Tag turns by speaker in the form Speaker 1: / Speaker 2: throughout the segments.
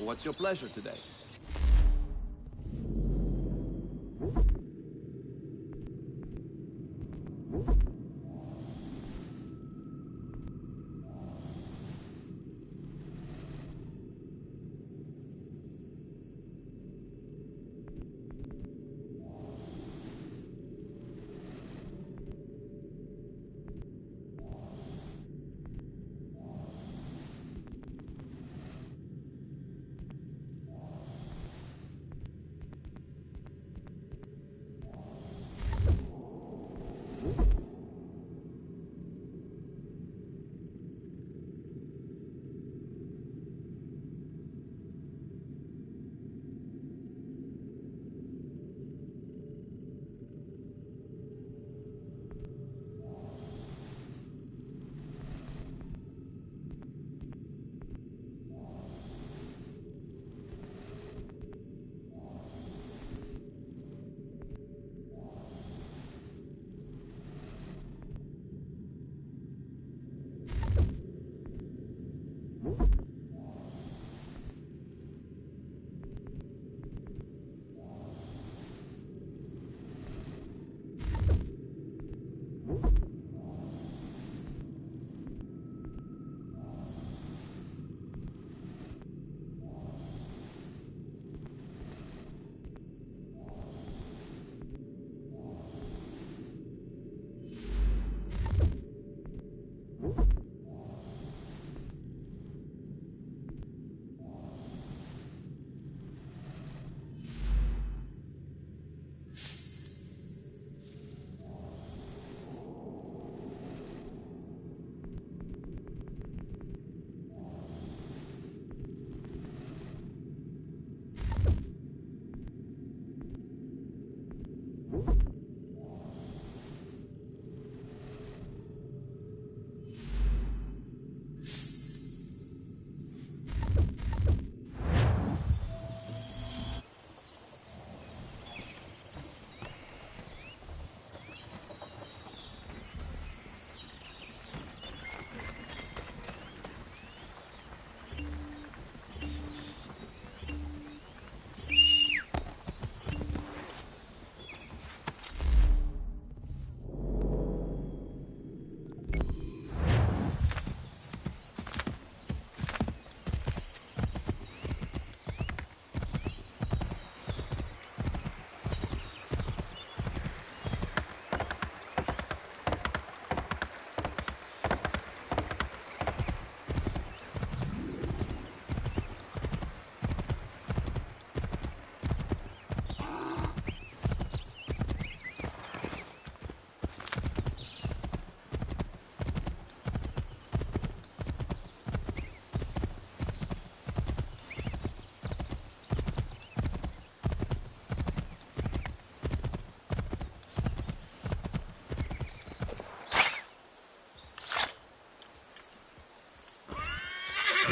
Speaker 1: What's your pleasure today?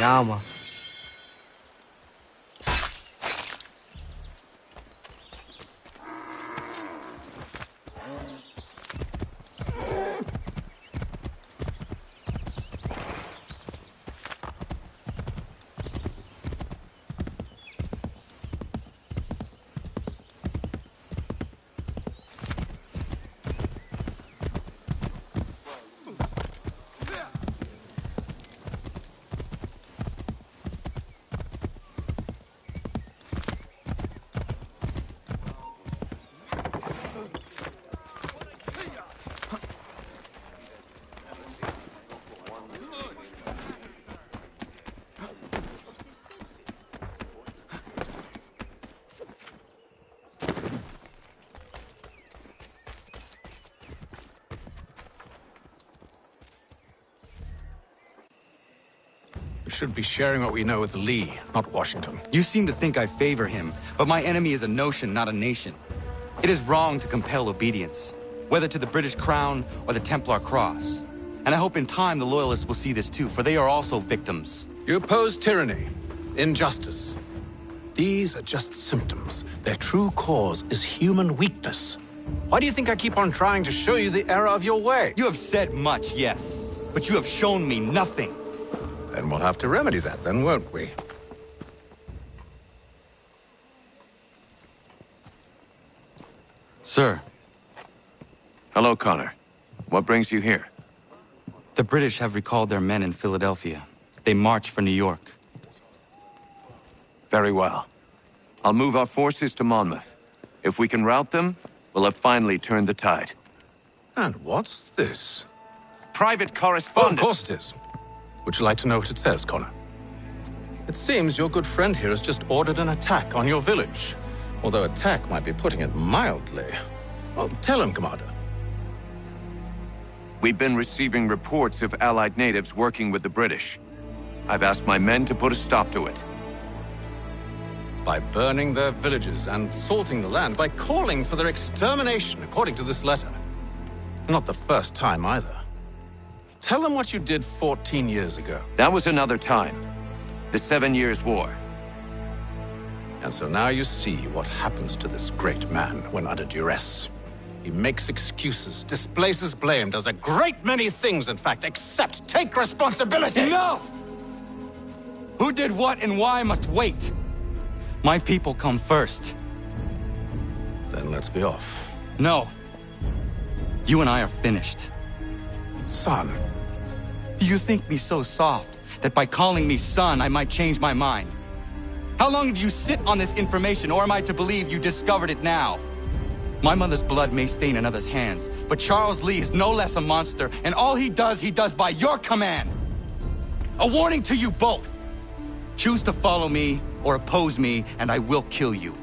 Speaker 2: Ja, Mann.
Speaker 3: We should be sharing what we know with Lee, not Washington.
Speaker 4: You seem to think I favor him, but my enemy is a notion, not a nation. It is wrong to compel obedience, whether to the British Crown or the Templar Cross. And I hope in time the Loyalists will see this too, for they are also victims.
Speaker 3: You oppose tyranny, injustice. These are just symptoms. Their true cause is human weakness. Why do you think I keep on trying to show you the error of your way?
Speaker 4: You have said much, yes, but you have shown me nothing.
Speaker 3: Then we'll have to remedy that then, won't we?
Speaker 4: Sir,
Speaker 1: Hello, Connor. What brings you here?
Speaker 4: the British have recalled their men in Philadelphia. They march for New York.
Speaker 1: Very well. I'll move our forces to Monmouth. If we can rout them, we'll have finally turned the tide.
Speaker 3: And what's this?
Speaker 1: Private
Speaker 3: Oh, of
Speaker 1: correspondence!
Speaker 3: course it is. Would you like to know what it says, Connor? It seems your good friend here has just ordered an attack on your village. Although attack might be putting it mildly. Well, tell him, Commander.
Speaker 1: We've been receiving reports of Allied natives working with the British. I've asked my men to put a stop to it.
Speaker 3: By burning their villages and salting the land, by calling for their extermination, according to this letter. Not the first time, either. Tell them what you did 14 years ago.
Speaker 1: That was another time. The 7 Years' War.
Speaker 3: And so now you see what happens to this great man when under duress. He makes excuses, displaces blame, does a great many things, in fact, except take responsibility!
Speaker 4: Enough! Who did what and why must wait. My people come first.
Speaker 3: Then let's be off.
Speaker 4: No. You and I are finished.
Speaker 3: Son.
Speaker 4: Do you think me so soft that by calling me son, I might change my mind? How long did you sit on this information, or am I to believe you discovered it now? My mother's blood may stain another's hands, but Charles Lee is no less a monster, and all he does by your command. A warning to you both. Choose to follow me or oppose me, and I will kill you.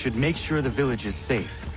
Speaker 4: should make sure the village is safe.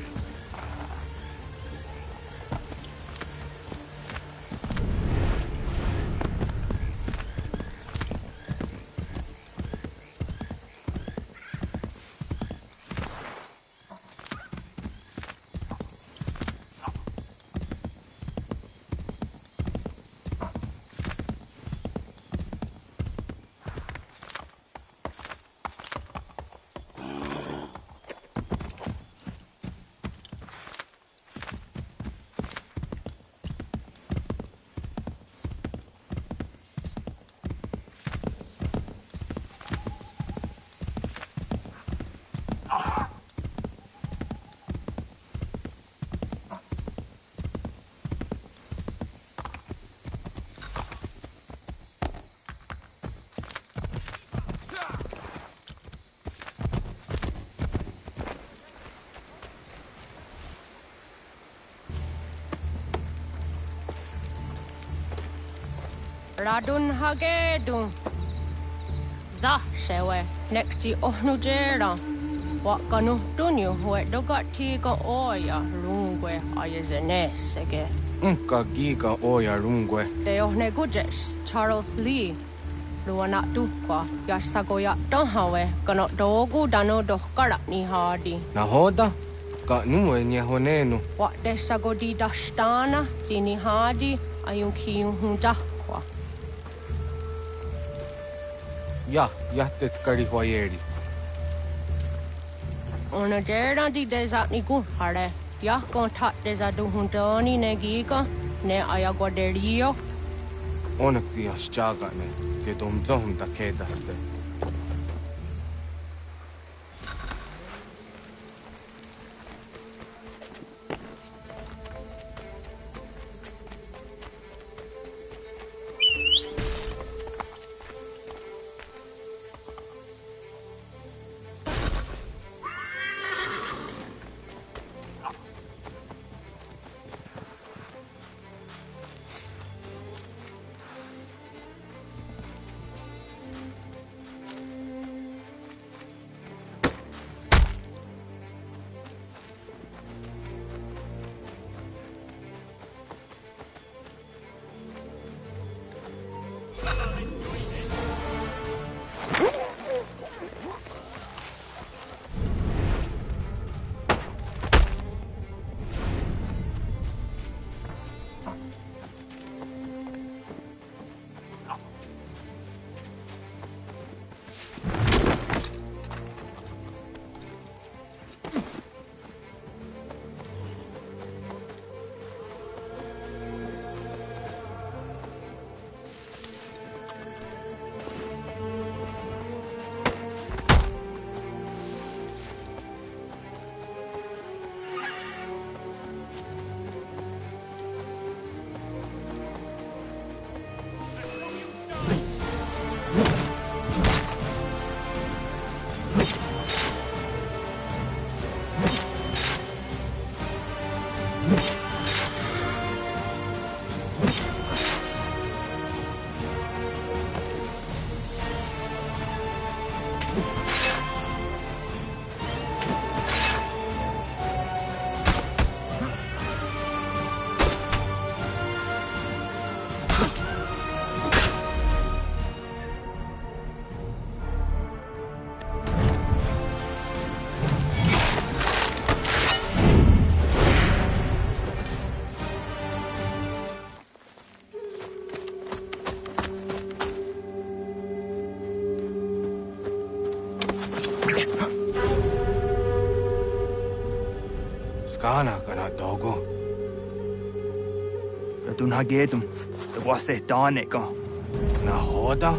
Speaker 2: Radun hagedun. Za shewe nekti ohnujera. Wakanu dunyu hue dogati ga oya rungwe ayezenesege.
Speaker 5: Unka giga oya rungwe.
Speaker 2: De ohne gujes Charles Lee. Luana tukwa yasagoya donhawe kano dogu dano dohkara ni hadi.
Speaker 5: Nahoda? Ka numwe nye honenu.
Speaker 2: Wa de sagodi dashtana zini hadi ayun kiyun hunda.
Speaker 5: Ja, jättet kari huajeri.
Speaker 2: Ona dera di desa ni hare. Ja kon tat desa du hundani ne giga ne ayagoderio.
Speaker 5: Onneksi as jagane, te domzohum da kedaste. Skana kana dogo.
Speaker 6: Radun hagedum, the wase daneka.
Speaker 5: Nahoda?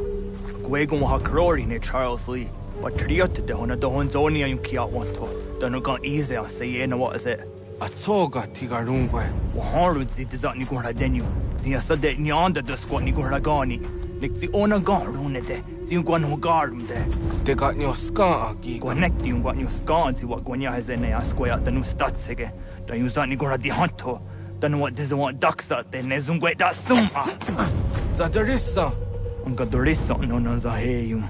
Speaker 6: Gwegum ha krori ne Charles Lee. But triot de hona do honzoni ayun kiat wanto. Dano gan easy on say na what is it?
Speaker 5: Atsoga tigarungwe.
Speaker 6: Waharud zi dizat ni gora denu. Zia sade nyanda de squat ni gora gani. Nik zi ona gan rune de. Zi gwan ho garum de.
Speaker 5: Te got nyo ska agi.
Speaker 6: Gwanekti un gwan nyo ska zi wat gwanya hazene asquaya danu statsege. Dan yun zat ni gora di hanto. Danu what diza want daksa de ne zungwe da suma.
Speaker 5: Zadarissa.
Speaker 6: Unga dorissa no na zaheyum.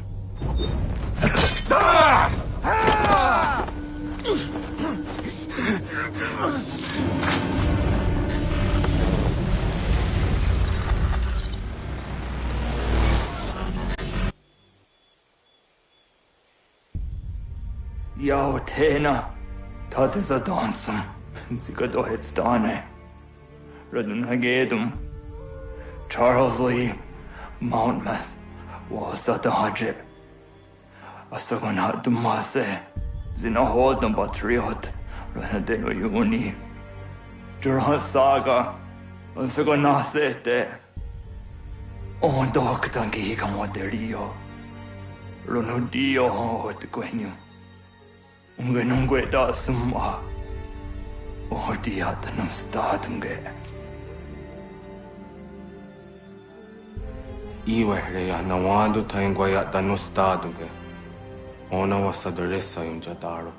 Speaker 6: Yo, Tena, das ist a dansum. Sie geht doch jetzt da ne. Redden hagedum. Charles Lee, Mountmouth, was that the Ar-Jey. Asagon hat du masse. Zina hodum patriot. Redden deno juni. Jurhan saga. Asagon nasete. On dok tangi kamoderio. Rono dio hot gwenyu. Ungenungue da summa. O diatanum statunge.
Speaker 5: Iwe reya nawadu taingwaya danustaduge. Ona wasadresa yunjadaro.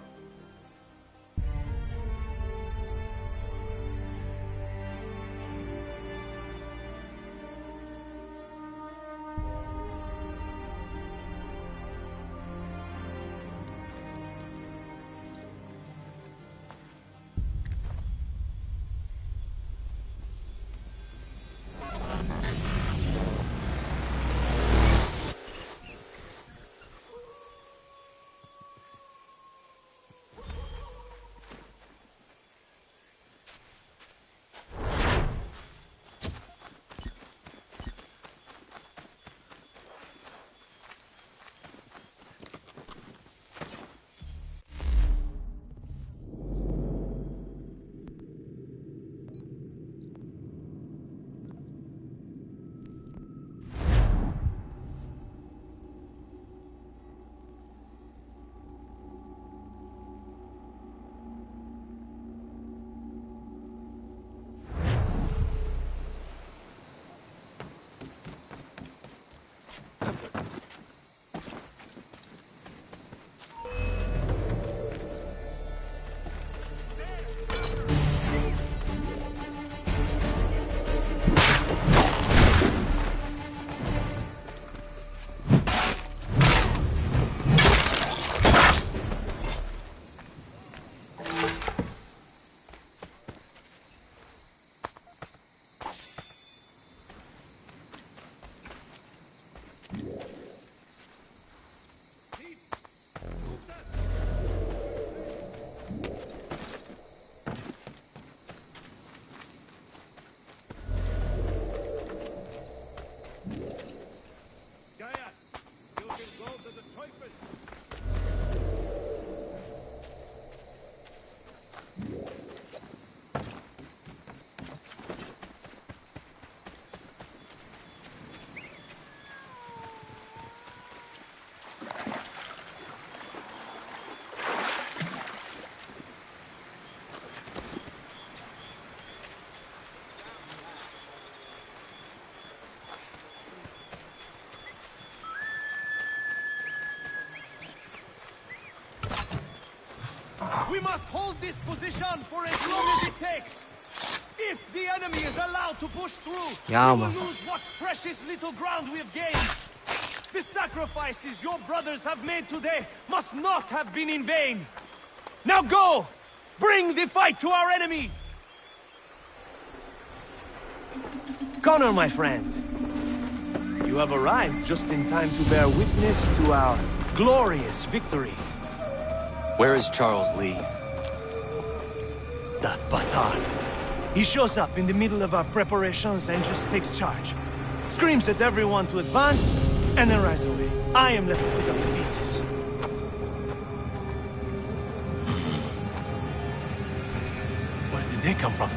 Speaker 7: We must hold this position for as long as it takes. If the enemy is allowed to push through, we will lose what precious little ground we have gained. The sacrifices your brothers have made today must not have been in vain. Now go! Bring the fight to our enemy! Connor, my friend. You have arrived just in time to bear witness to our glorious victory.
Speaker 4: Where is Charles Lee?
Speaker 7: That Batar. He shows up in the middle of our preparations and just takes charge. Screams at everyone to advance, and then rides away. I am left to pick up the pieces. Where did they come from?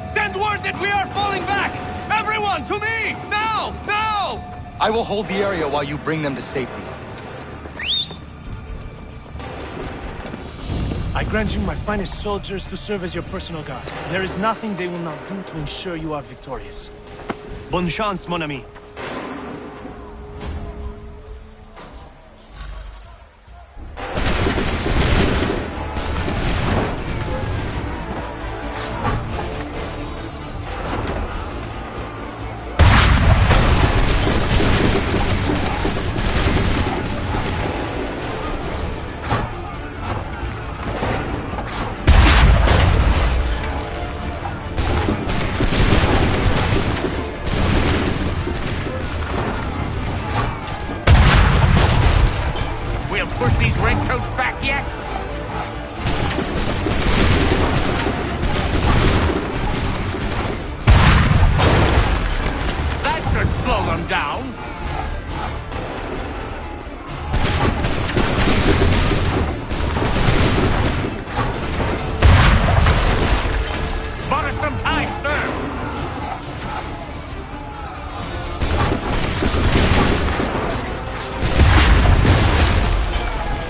Speaker 7: Send word that we are falling back! Everyone, to me! Now! Now!
Speaker 4: I will hold the area while you bring them to safety.
Speaker 7: I grant you my finest soldiers to serve as your personal guard. There is nothing they will not do to ensure you are victorious. Bonne chance, mon ami. them down. Bought us some time, sir.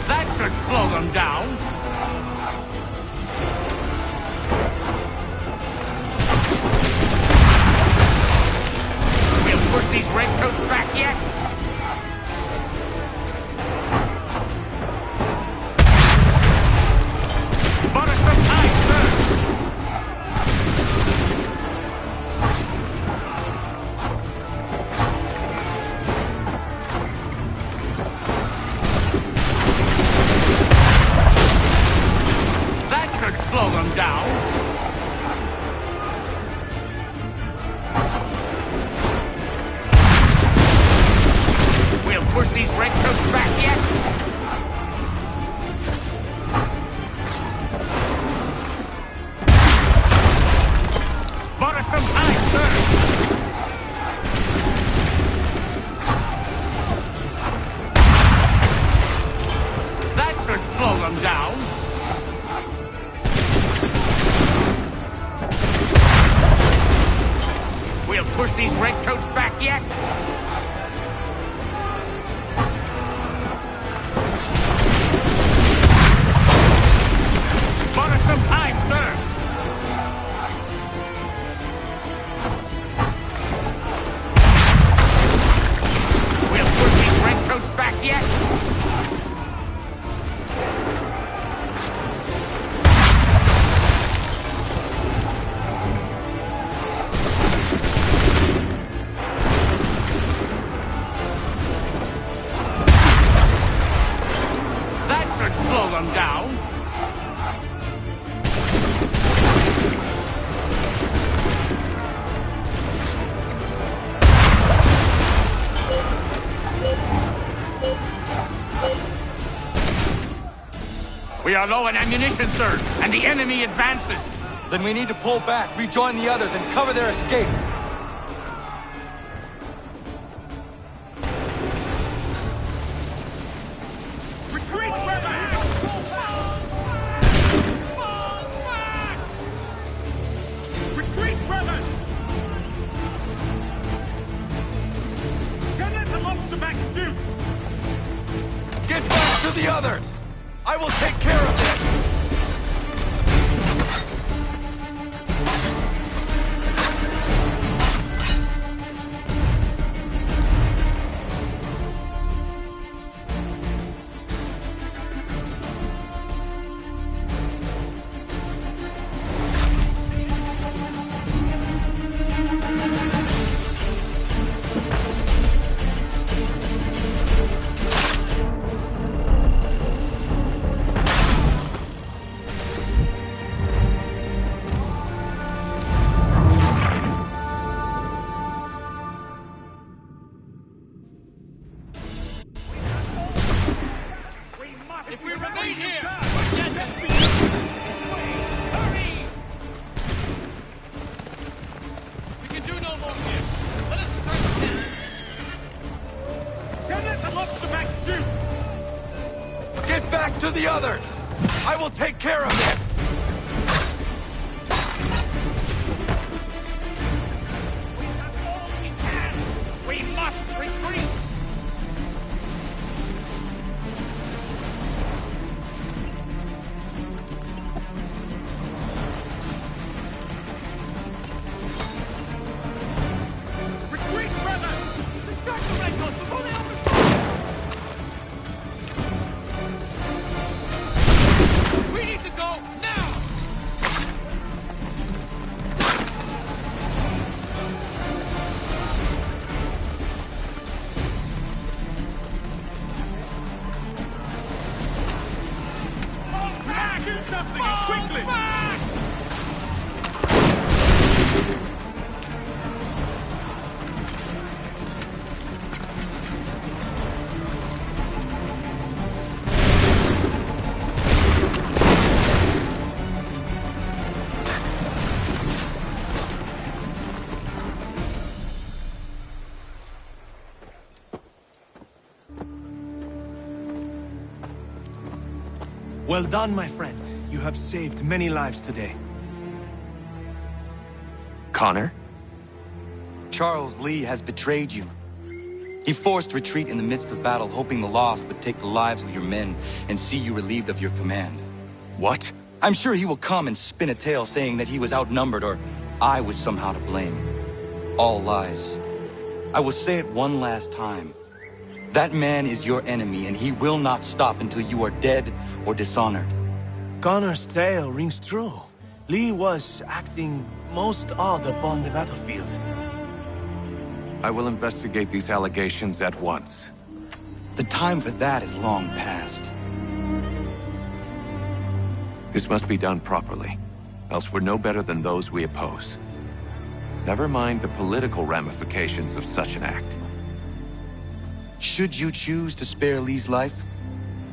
Speaker 7: That should slow them down. We'll push these redcoats back yet. Bought us some time, sir. Slow them down. We'll push these redcoats back yet. Bought us some time, sir. That should slow them down. We'll push these redcoats back yet. Bought us some time, sir. We'll push these redcoats back yet. Slow them down. We are low on ammunition, sir, and the enemy advances.
Speaker 4: Then we need to pull back, rejoin the others, and cover their escape.
Speaker 1: Get back to the others! I will take care of this!
Speaker 7: If we remain here, we're dead. Hurry! We can do no more here. Let us return to camp. Then let the lobster back shoot!
Speaker 1: Get back to the others! I will take care of this!
Speaker 7: We have all we can! We must retreat! Well done, my friend. You have saved many lives today.
Speaker 1: Connor?
Speaker 4: Charles Lee has betrayed you. He forced retreat in the midst of battle, hoping the loss would take the lives of your men and see you relieved of your command.
Speaker 1: What?
Speaker 4: I'm sure he will come and spin a tale saying that he was outnumbered or I was somehow to blame. All lies. I will say it one last time. That man is your enemy, and he will not stop until you are dead or dishonored.
Speaker 7: Connor's tale rings true. Lee was acting most odd upon the battlefield.
Speaker 1: I will investigate these allegations at once.
Speaker 4: The time for that is long past.
Speaker 1: This must be done properly, else we're no better than those we oppose. Never mind the political ramifications of such an act.
Speaker 4: Should you choose to spare Lee's life,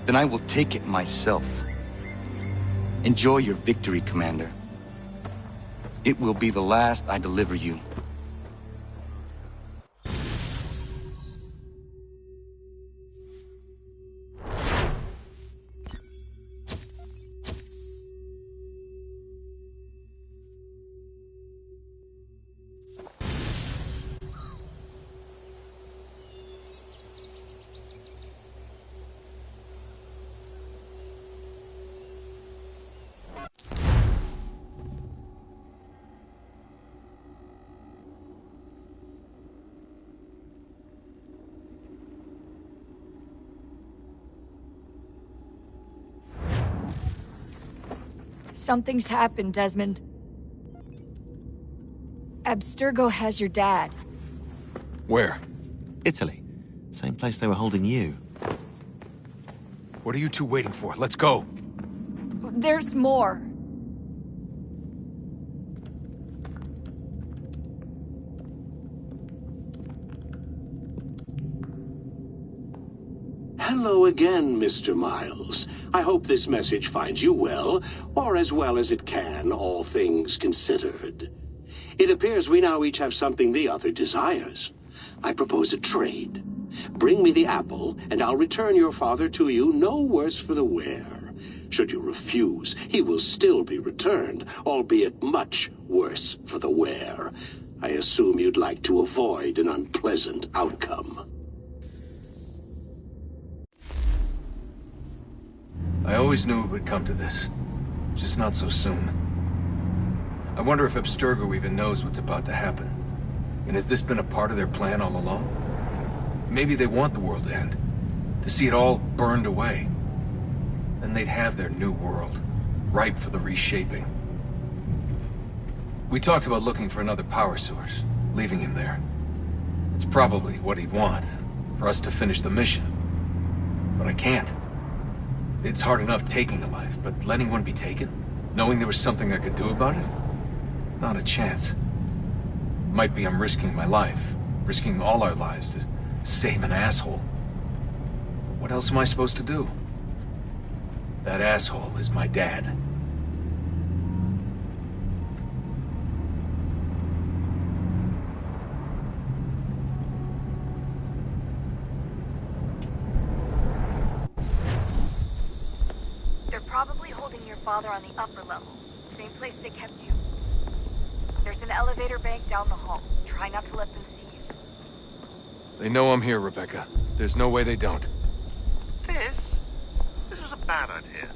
Speaker 4: then I will take it myself. Enjoy your victory, Commander. It will be the last I deliver you.
Speaker 8: Something's happened, Desmond. Abstergo has your dad.
Speaker 7: Where?
Speaker 9: Italy. Same place they were holding you.
Speaker 7: What are you two waiting for? Let's go.
Speaker 8: There's more.
Speaker 10: Hello again, Mr. Miles. I hope this message finds you well, or as well as it can, all things considered. It appears we now each have something the other desires. I propose a trade. Bring me the apple, and I'll return your father to you no worse for the wear. Should you refuse, he will still be returned, albeit much worse for the wear. I assume you'd like to avoid an unpleasant outcome.
Speaker 7: I always knew it would come to this. Just not so soon. I wonder if Abstergo even knows what's about to happen. And has this been a part of their plan all along? Maybe they want the world to end. To see it all burned away. Then they'd have their new world, ripe for the reshaping. We talked about looking for another power source, leaving him there. It's probably what he'd want, for us to finish the mission. But I can't. It's hard enough taking a life, but letting one be taken? Knowing there was something I could do about it? Not a chance. Might be I'm risking my life, risking all our lives to save an asshole. What else am I supposed to do? That asshole is my dad.
Speaker 11: Probably holding your father on the upper levels. Same place they kept you. There's an elevator bank down the hall. Try not to let them see you.
Speaker 7: They know I'm here, Rebecca. There's no way they don't.
Speaker 12: This was a bad idea.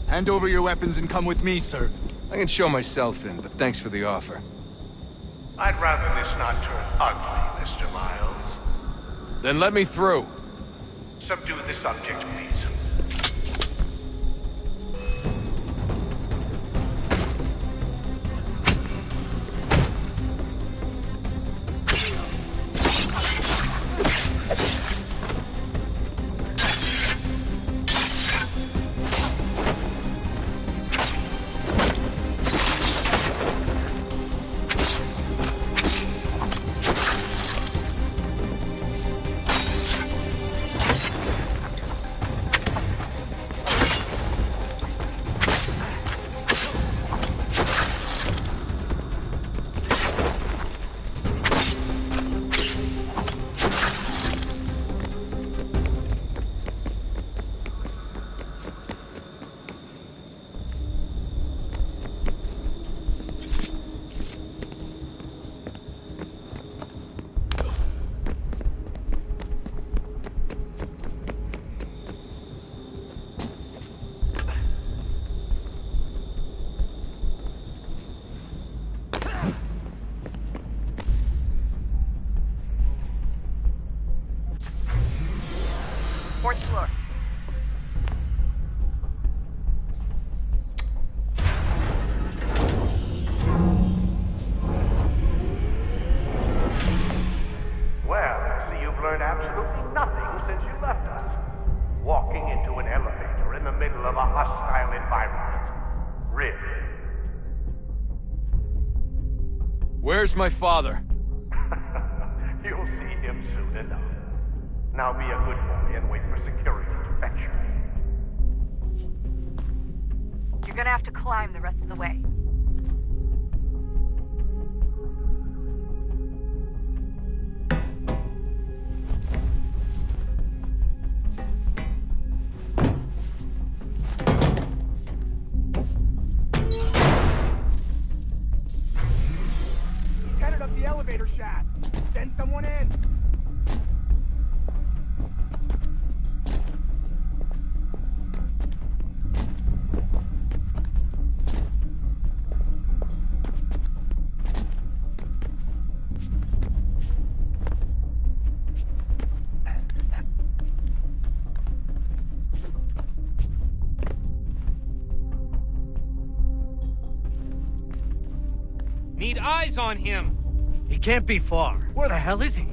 Speaker 4: Hand over your weapons and come with me, sir.
Speaker 7: I can show myself in, but thanks for the offer.
Speaker 12: I'd rather this not turn ugly, Mr. Miles.
Speaker 7: Then let me through.
Speaker 12: Subdue the subject, please.
Speaker 11: 4th floor.
Speaker 12: Well, I see you've learned absolutely nothing since you left us. Walking into an elevator in the middle of a hostile environment. Really?
Speaker 1: Where's my father?
Speaker 12: You'll see him soon enough. Now be a good boy and wait for security to fetch you.
Speaker 11: You're gonna have to climb the rest of the way.
Speaker 7: He's headed up the elevator shaft. Send someone in.
Speaker 13: Need eyes on him. He can't be far. Where the hell is he?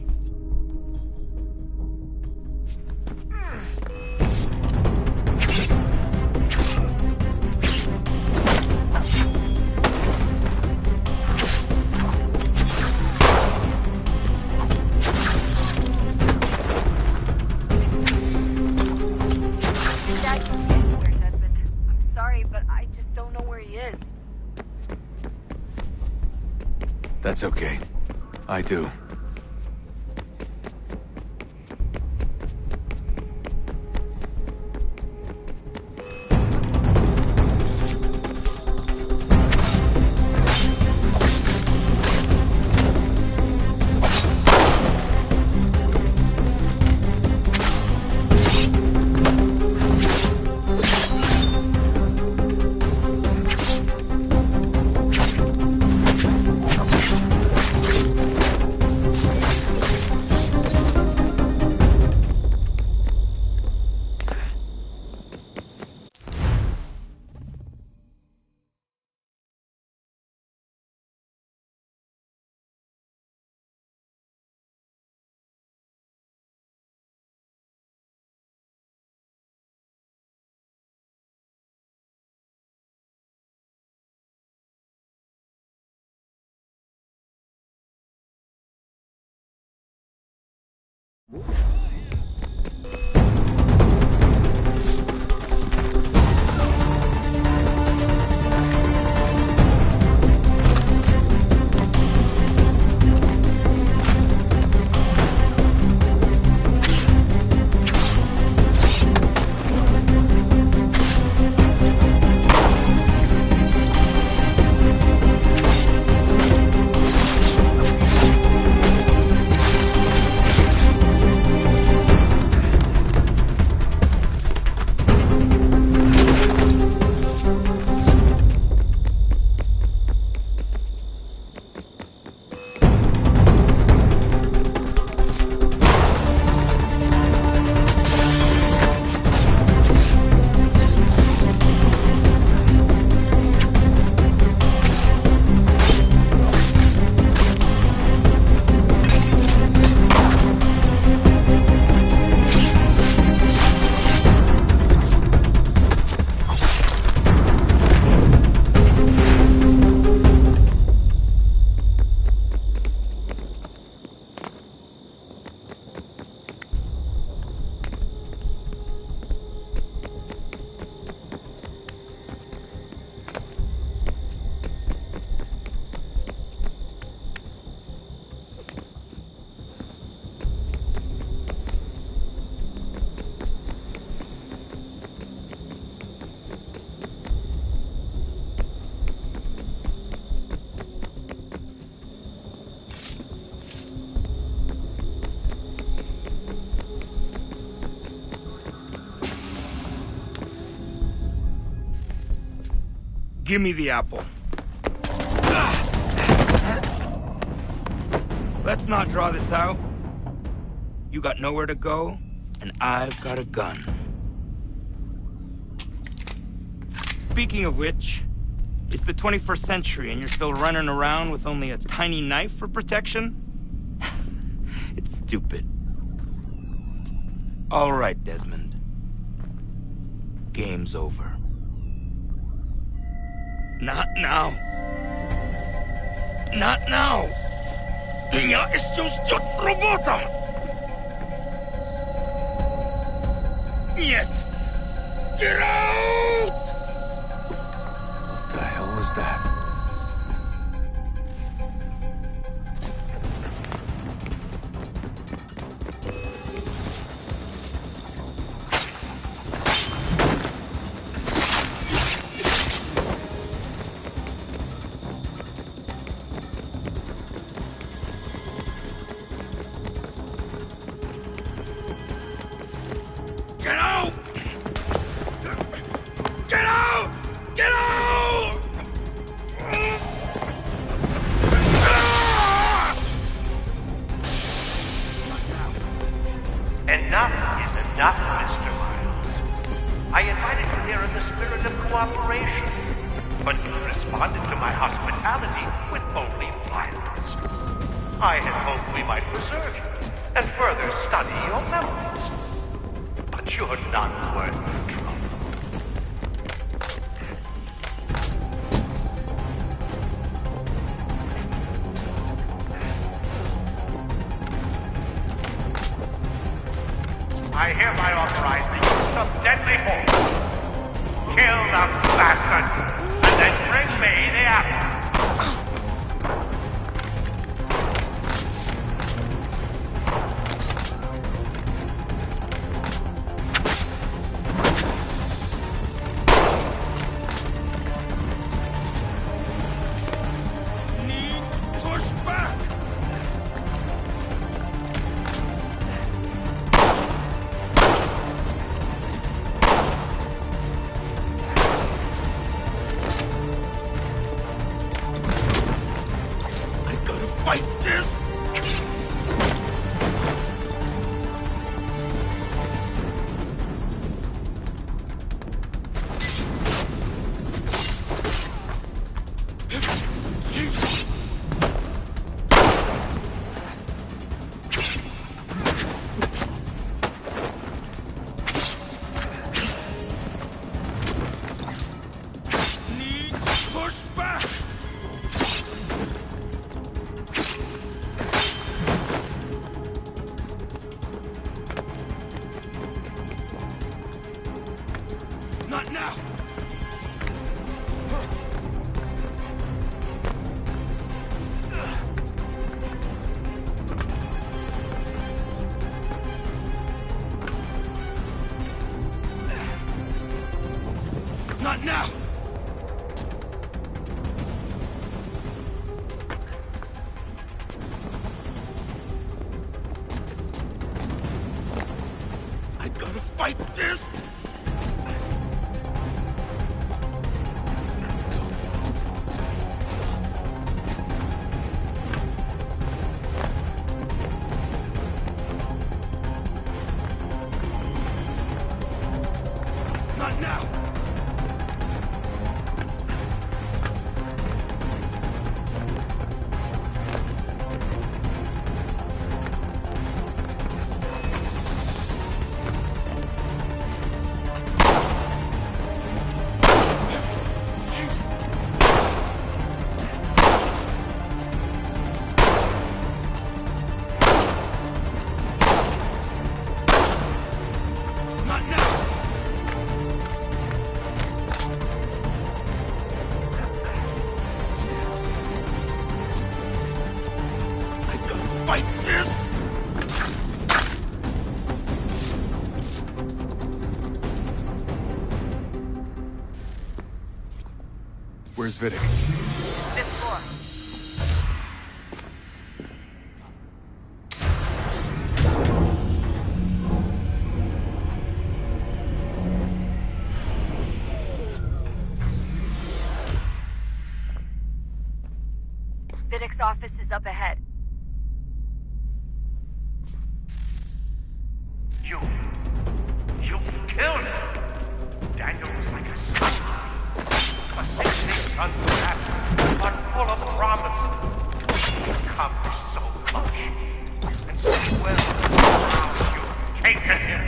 Speaker 11: Dad told me anywhere, Desmond. I'm sorry, but I just don't know where he is.
Speaker 1: That's okay. I do.
Speaker 6: Give me the apple. Let's not draw this out. You got nowhere to go, And I've got a gun. Speaking of which, it's the 21st century and you're still running around with only a tiny knife for protection? It's stupid. All right, Desmond. Game's over. Not now. Not now. Я еще ждет работа. Нет. Get out!
Speaker 5: What the hell was that?
Speaker 6: Get out! Get out! Get out!
Speaker 12: Enough is enough, Mr. Miles. I invited you here in the spirit of cooperation, but you responded to my hospitality with only violence. I had hoped we might preserve you and further study your memories. But you're not worth the trouble. I hereby authorize the use of deadly force. Kill the bastard, and then bring me the apple.
Speaker 6: Fight this! Need to push back! Not now! Not now! I gotta fight this! Not now! Not now! I gotta fight this!
Speaker 5: Where's Vidic?
Speaker 11: Fifth floor. Vidic's office is up ahead.
Speaker 12: You killed him. Daniel was like a sunlight, a six-day sunset, but full of promise. He accomplished so much, and so well. Now you've taken him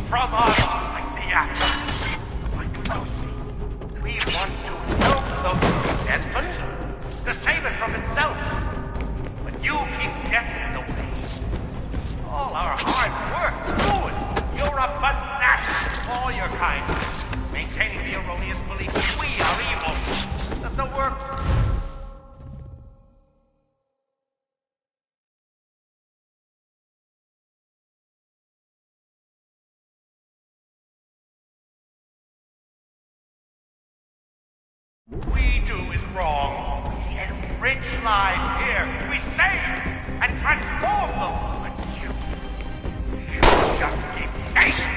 Speaker 12: from us like the apple, like Lucy. We want to help the Desmond to save it from itself, but you keep getting in the way. All our hard work ruined. You're a fanatic, all your kind, maintaining the erroneous belief that we are evil, that the work... we do is wrong. We enrich lives here. We save and transform them. But you just keep taking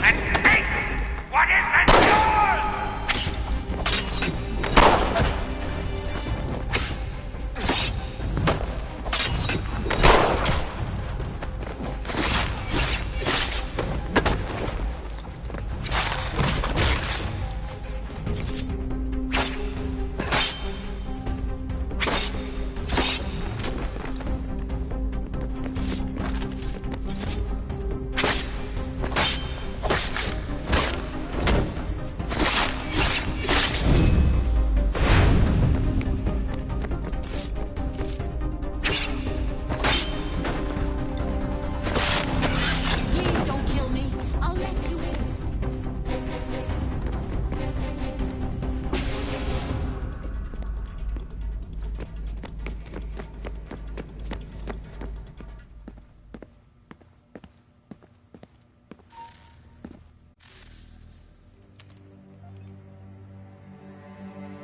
Speaker 12: and taking what isn't yours!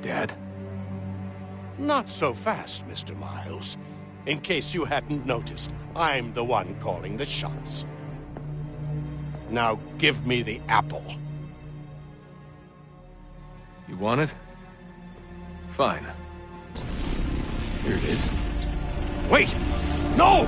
Speaker 1: Dad?
Speaker 14: Not so fast, Mr. Miles. In case you hadn't noticed, I'm the one calling the shots. Now give me the apple.
Speaker 1: You want it? Fine. Here it is.
Speaker 14: Wait! No!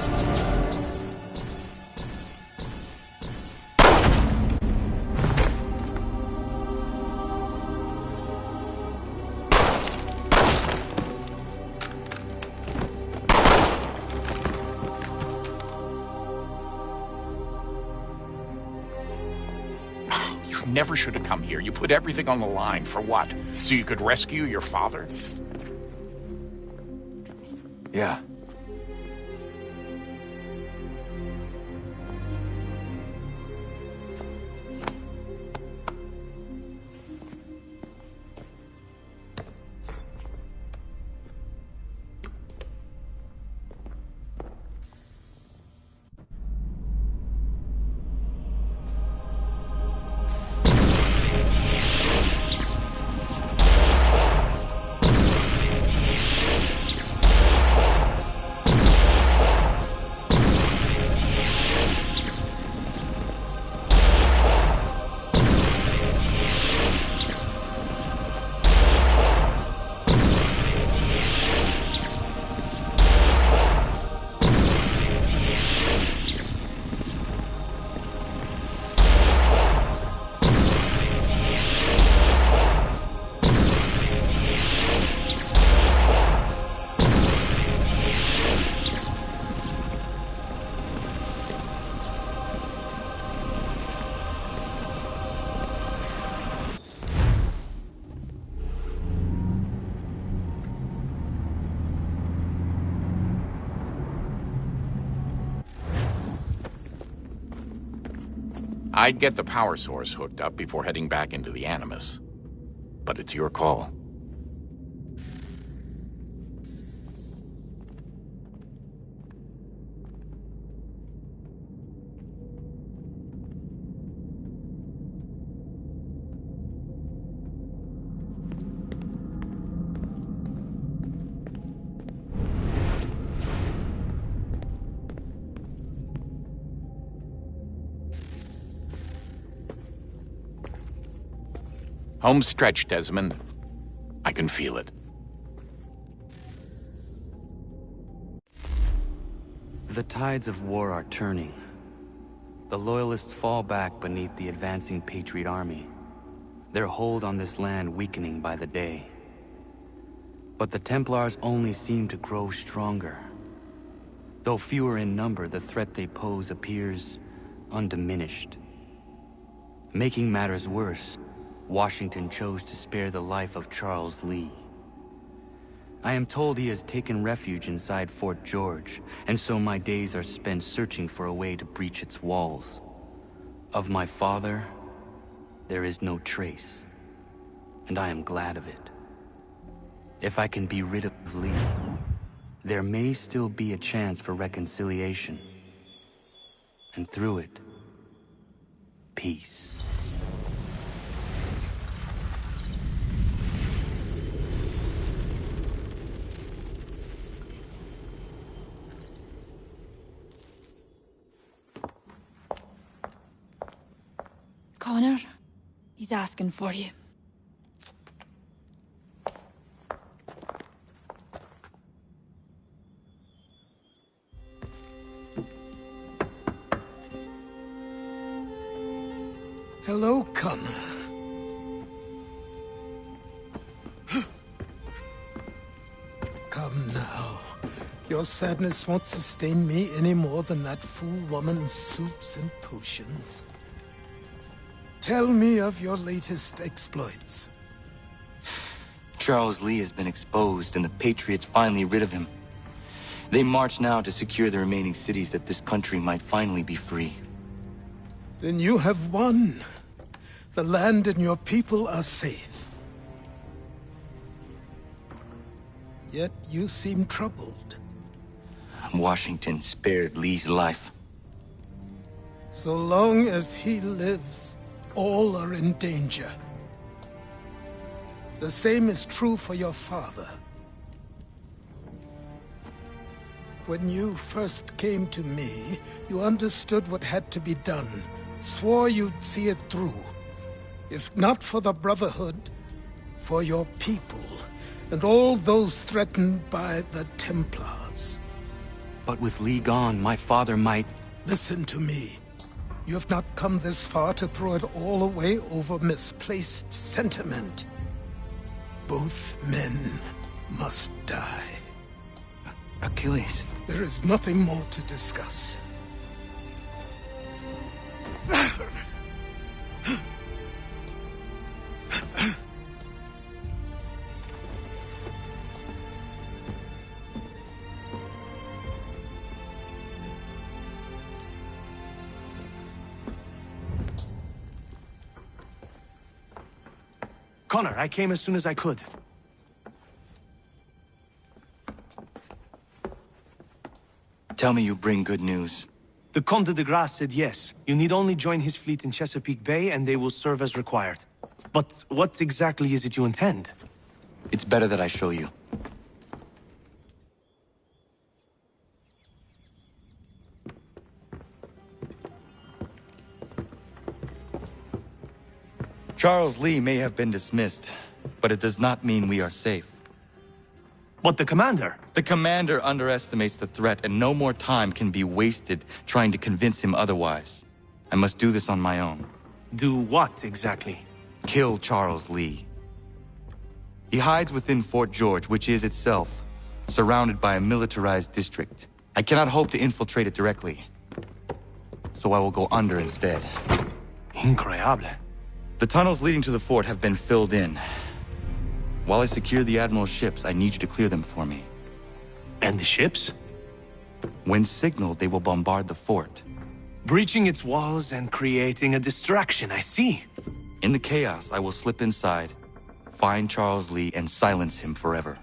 Speaker 15: Never should have come here. You put everything on the line. For what? So you could rescue your father?
Speaker 1: Yeah.
Speaker 15: I'd get the power source hooked up before heading back into the Animus. But it's your call. Home stretch, Desmond. I can feel it.
Speaker 4: The tides of war are turning. The Loyalists fall back beneath the advancing Patriot army, their hold on this land weakening by the day. But the Templars only seem to grow stronger. Though fewer in number, the threat they pose appears undiminished. Making matters worse, Washington chose to spare the life of Charles Lee. I am told he has taken refuge inside Fort George, and so my days are spent searching for a way to breach its walls. Of my father, there is no trace, and I am glad of it. If I can be rid of Lee, there may still be a chance for reconciliation. And through it, peace.
Speaker 8: Connor, he's asking for you.
Speaker 16: Hello, Connor. Come now. Your sadness won't sustain me any more than that fool woman's soups and potions. Tell me of your latest exploits.
Speaker 4: Charles Lee has been exposed, and the Patriots finally rid of him. They march now to secure the remaining cities that this country might finally be free.
Speaker 16: Then you have won. The land and your people are safe. Yet you seem troubled.
Speaker 4: Washington spared Lee's life.
Speaker 16: So long as he lives, all are in danger. The same is true for your father. When you first came to me, you understood what had to be done, swore you'd see it through. If not for the Brotherhood, for your people, and all those threatened by the Templars.
Speaker 4: But with Lee gone, my father might...
Speaker 16: Listen to me. You have not come this far to throw it all away over misplaced sentiment. Both men must die.
Speaker 4: Achilles.
Speaker 16: There is nothing more to discuss.
Speaker 17: Connor, I came as soon as I could.
Speaker 4: Tell me you bring good news.
Speaker 17: The Comte de Grasse said yes. You need only join his fleet in Chesapeake Bay and they will serve as required. But what exactly is it you intend?
Speaker 4: It's better that I show you. Charles Lee may have been dismissed, but it does not mean we are safe.
Speaker 17: But the commander?
Speaker 4: The commander underestimates the threat, and no more time can be wasted trying to convince him otherwise. I must do this on my own.
Speaker 17: Do what, exactly?
Speaker 4: Kill Charles Lee. He hides within Fort George, which is itself surrounded by a militarized district. I cannot hope to infiltrate it directly, so I will go under instead.
Speaker 17: Incroyable.
Speaker 4: The tunnels leading to the fort have been filled in. While I secure the Admiral's ships, I need you to clear them for me.
Speaker 17: And the ships?
Speaker 4: When signaled, they will bombard the fort.
Speaker 17: Breaching its walls and creating a distraction, I see.
Speaker 4: In the chaos, I will slip inside, find Charles Lee, and silence him forever.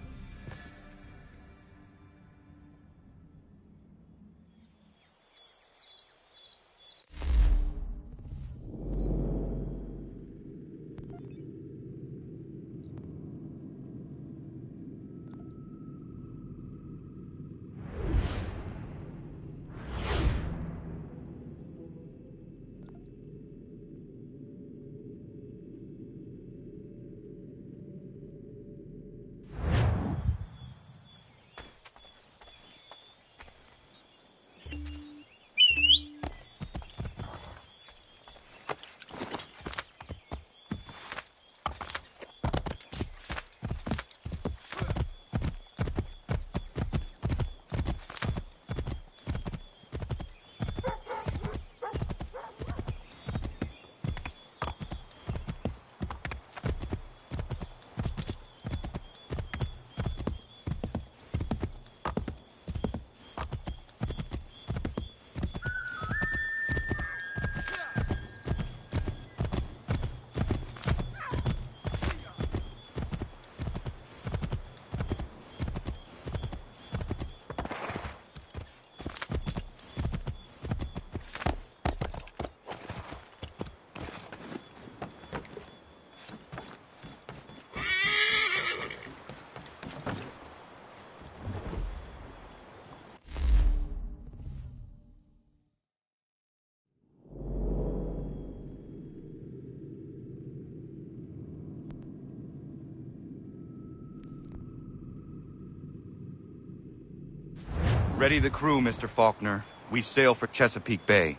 Speaker 4: Ready the crew, Mr. Faulkner. We sail for Chesapeake Bay.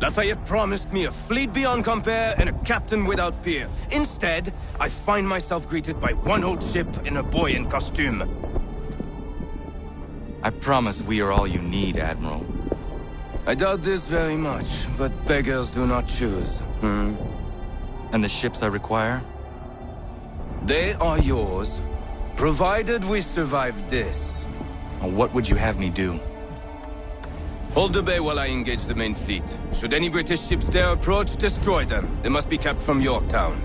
Speaker 17: Lafayette promised me a fleet beyond compare and a captain without peer. Instead, I find myself greeted by one old ship and a boy in costume.
Speaker 4: I promise we are all you need, Admiral.
Speaker 17: I doubt this very much, but beggars do not choose.
Speaker 4: And the ships I require?
Speaker 17: They are yours, provided we survive this.
Speaker 4: What would you have me do?
Speaker 17: Hold the bay while I engage the main fleet. Should any British ships dare approach, destroy them. They must be kept from Yorktown.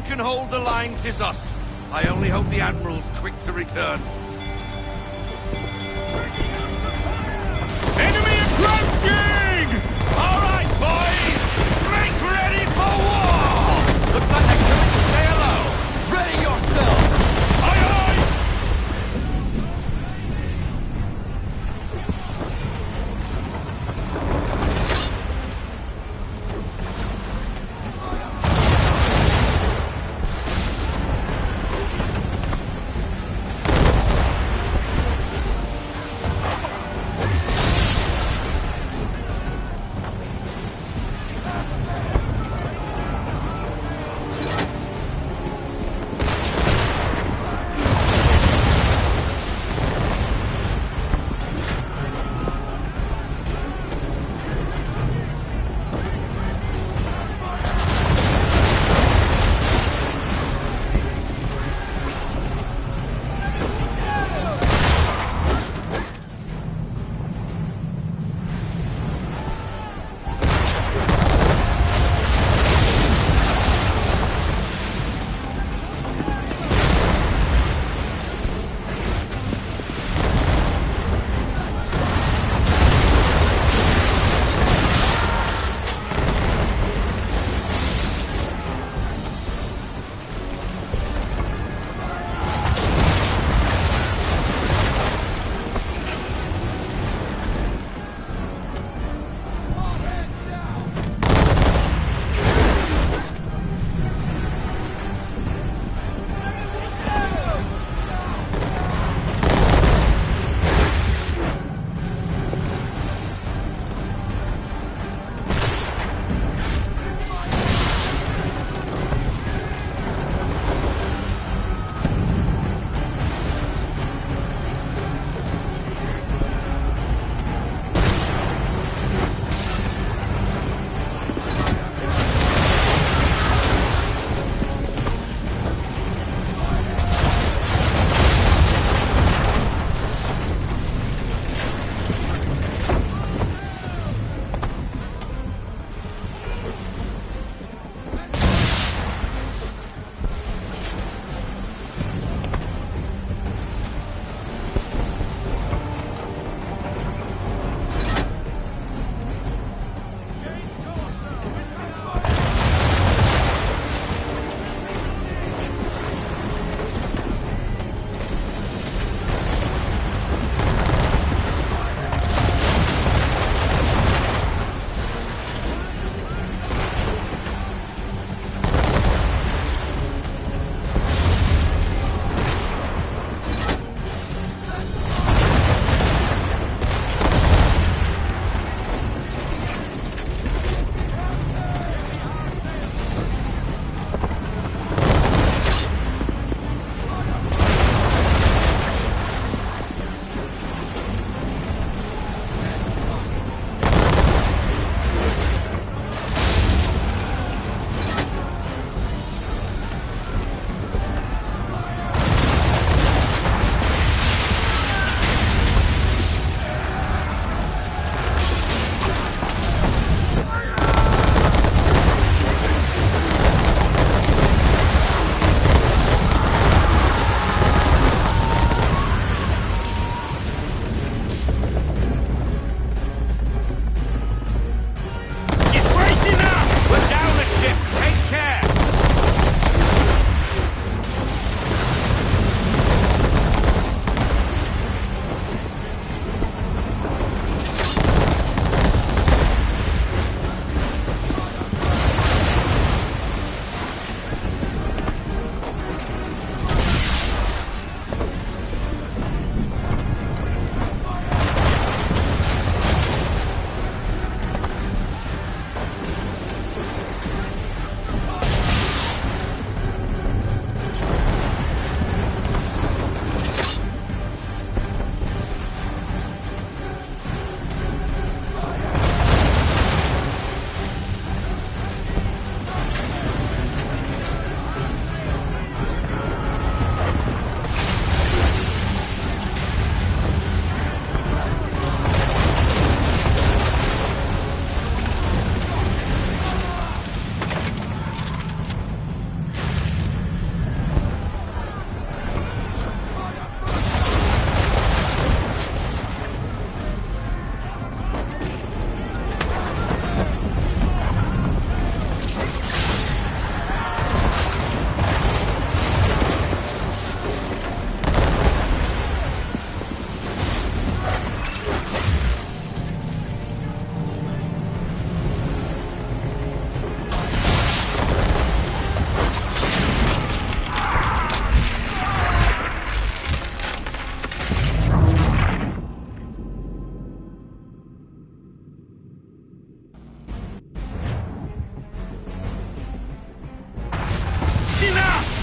Speaker 7: Can hold the line, 'tis us. I only hope the Admiral's quick to return. Enemy approaching! All right, boys! Make ready for war! Looks like they're coming to stay alone. Ready yourself! Aye, aye!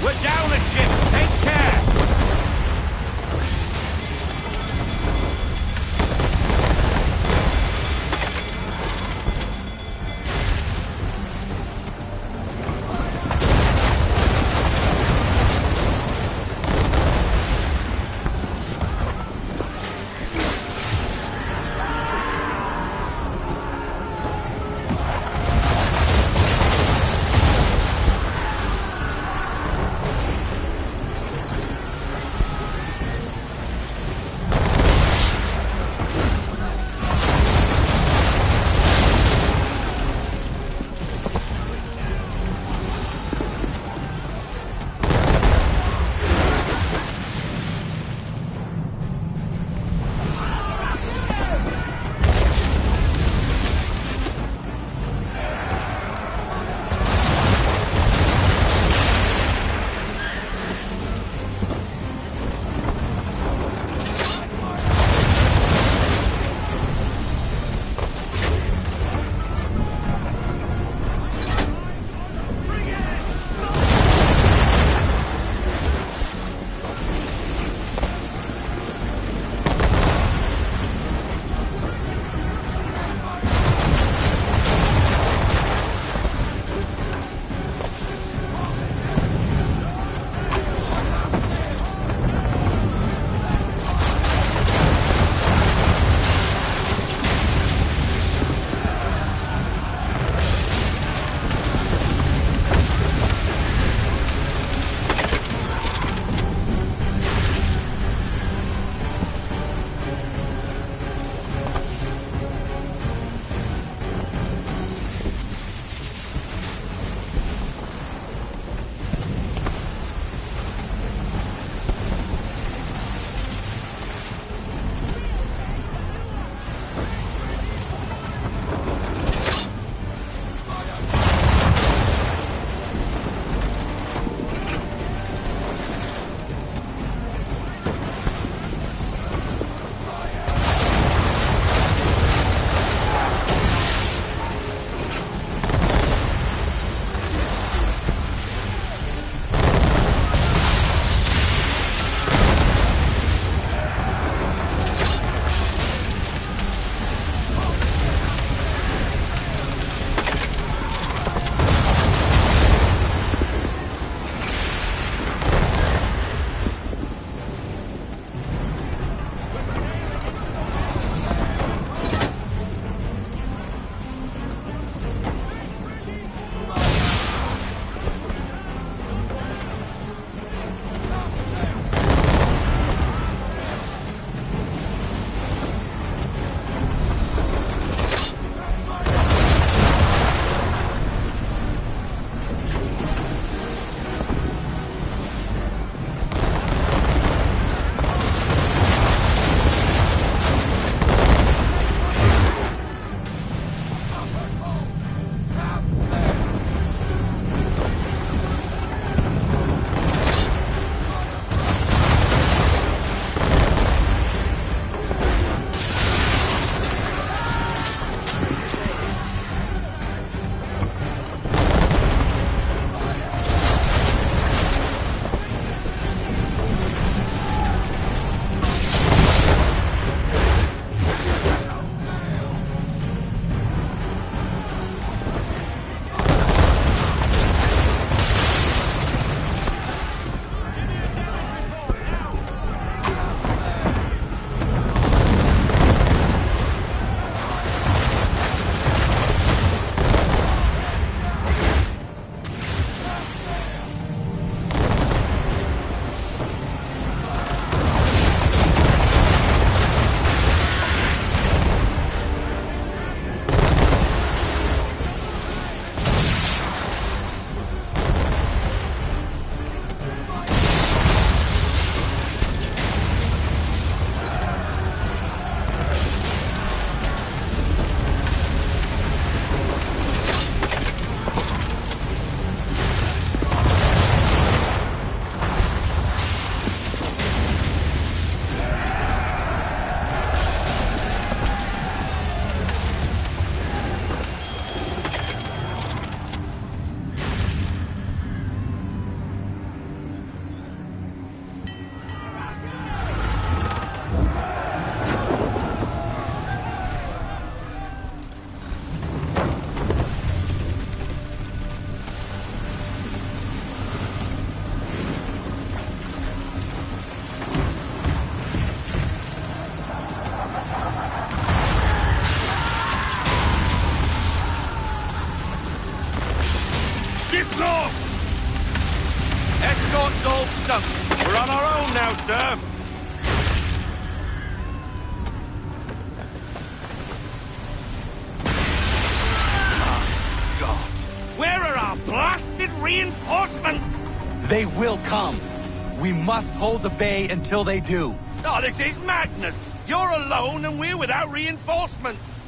Speaker 7: We're down a ship! Take care!
Speaker 18: Log's all stumped. We're on our own now, sir.
Speaker 6: Where are our blasted reinforcements?
Speaker 4: They will come. We must hold the bay until they do.
Speaker 18: Oh, this is madness! You're alone and we're without reinforcements!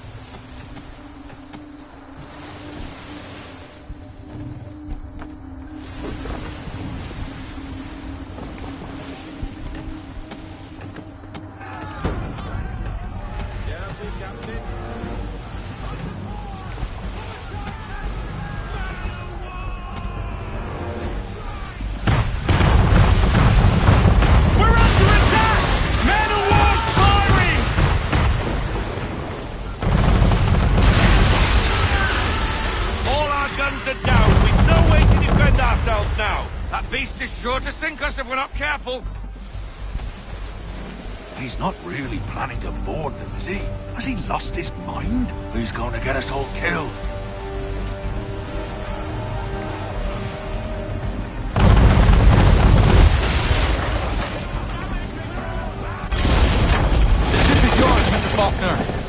Speaker 18: Sure to sink us if we're not careful.
Speaker 7: He's not really planning to board them, is he? Has he lost his mind? He's going to get us all killed.
Speaker 4: The ship is yours, Mr. Faulkner.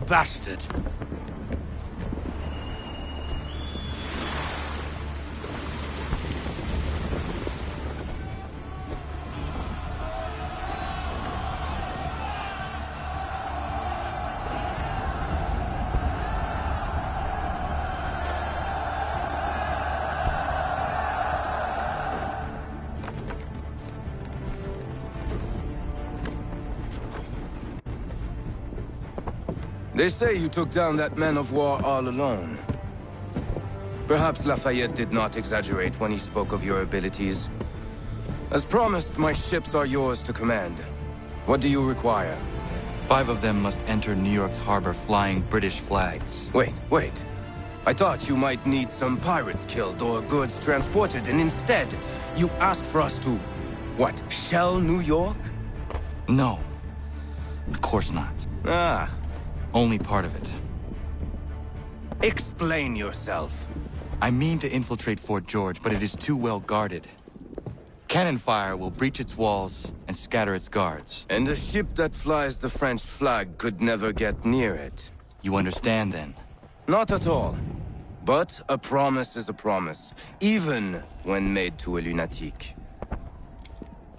Speaker 18: Bastard!
Speaker 17: They say you took down that man of war all alone. Perhaps Lafayette did not exaggerate when he spoke of your abilities. As promised, my ships are yours to command. What do you require?
Speaker 4: 5 of them must enter New York's harbor flying British flags.
Speaker 17: Wait. I thought you might need some pirates killed or goods transported, and instead, you asked for us to, what, shell New York?
Speaker 4: No. Of course not.
Speaker 17: Ah.
Speaker 4: Only part of it.
Speaker 17: Explain yourself.
Speaker 4: I mean to infiltrate Fort George, but it is too well guarded. Cannon fire will breach its walls and scatter its guards.
Speaker 17: And a ship that flies the French flag could never get near it.
Speaker 4: You understand, then?
Speaker 17: Not at all. But a promise is a promise, even when made to a lunatic.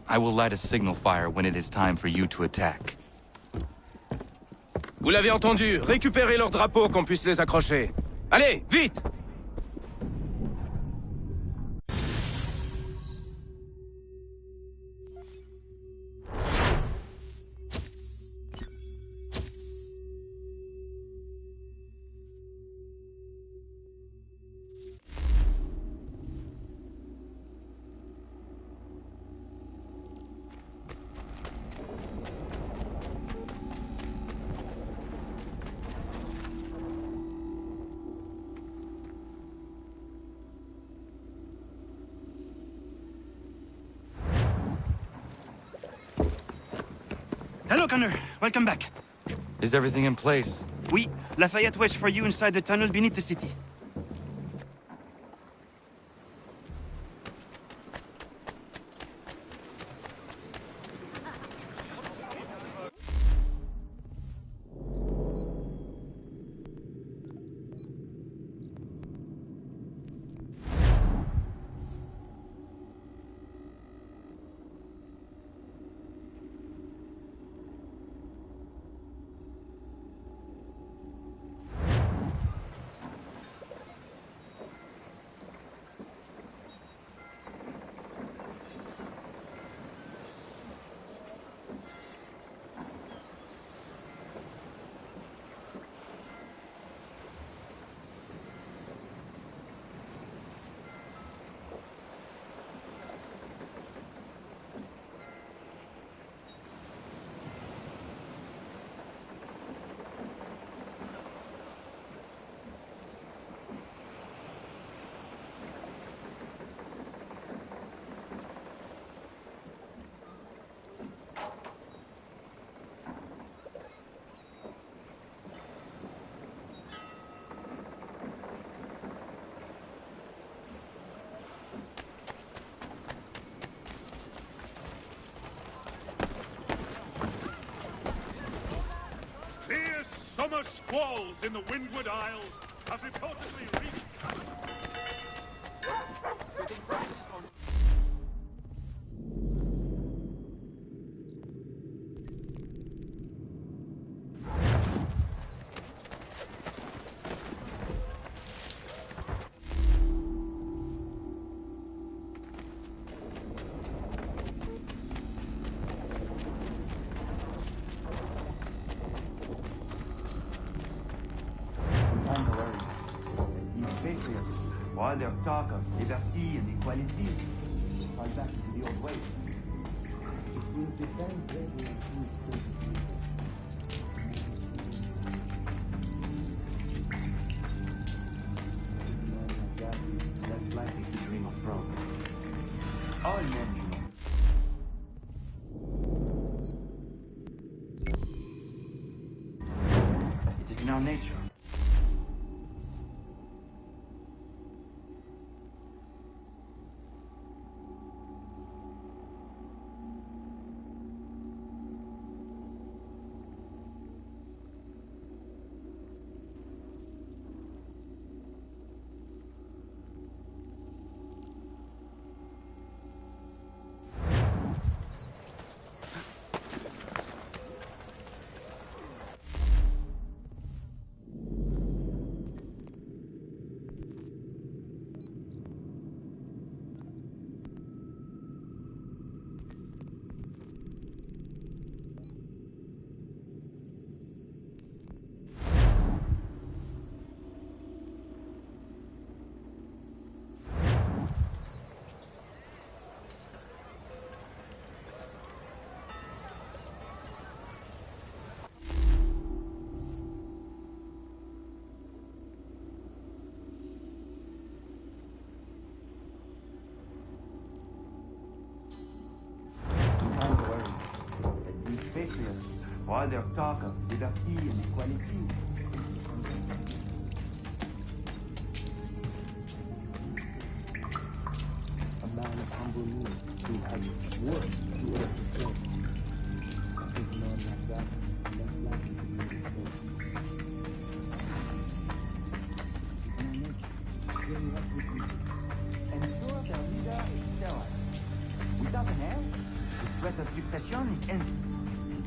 Speaker 4: I will light a signal fire when it is time for you to attack.
Speaker 17: Vous l'avez entendu, récupérez leurs drapeaux qu'on puisse les accrocher. Allez, vite!
Speaker 6: Hello, Connor. Welcome back.
Speaker 4: Is everything in place?
Speaker 6: Oui. Lafayette waits for you inside the tunnel beneath the city.
Speaker 12: Fierce summer squalls in the Windward Isles have reportedly reached...
Speaker 19: While their talk of liberty and equality fall back to the old ways. It will depend greatly on who is less likely to dream of progress. All men it is in our nature. All their talk of liberty and equality. A man of humble means who has work to earth is known like that, less likely to be mistake. Ensure their leader is sterile. Without an heir, the threat of succession is ended.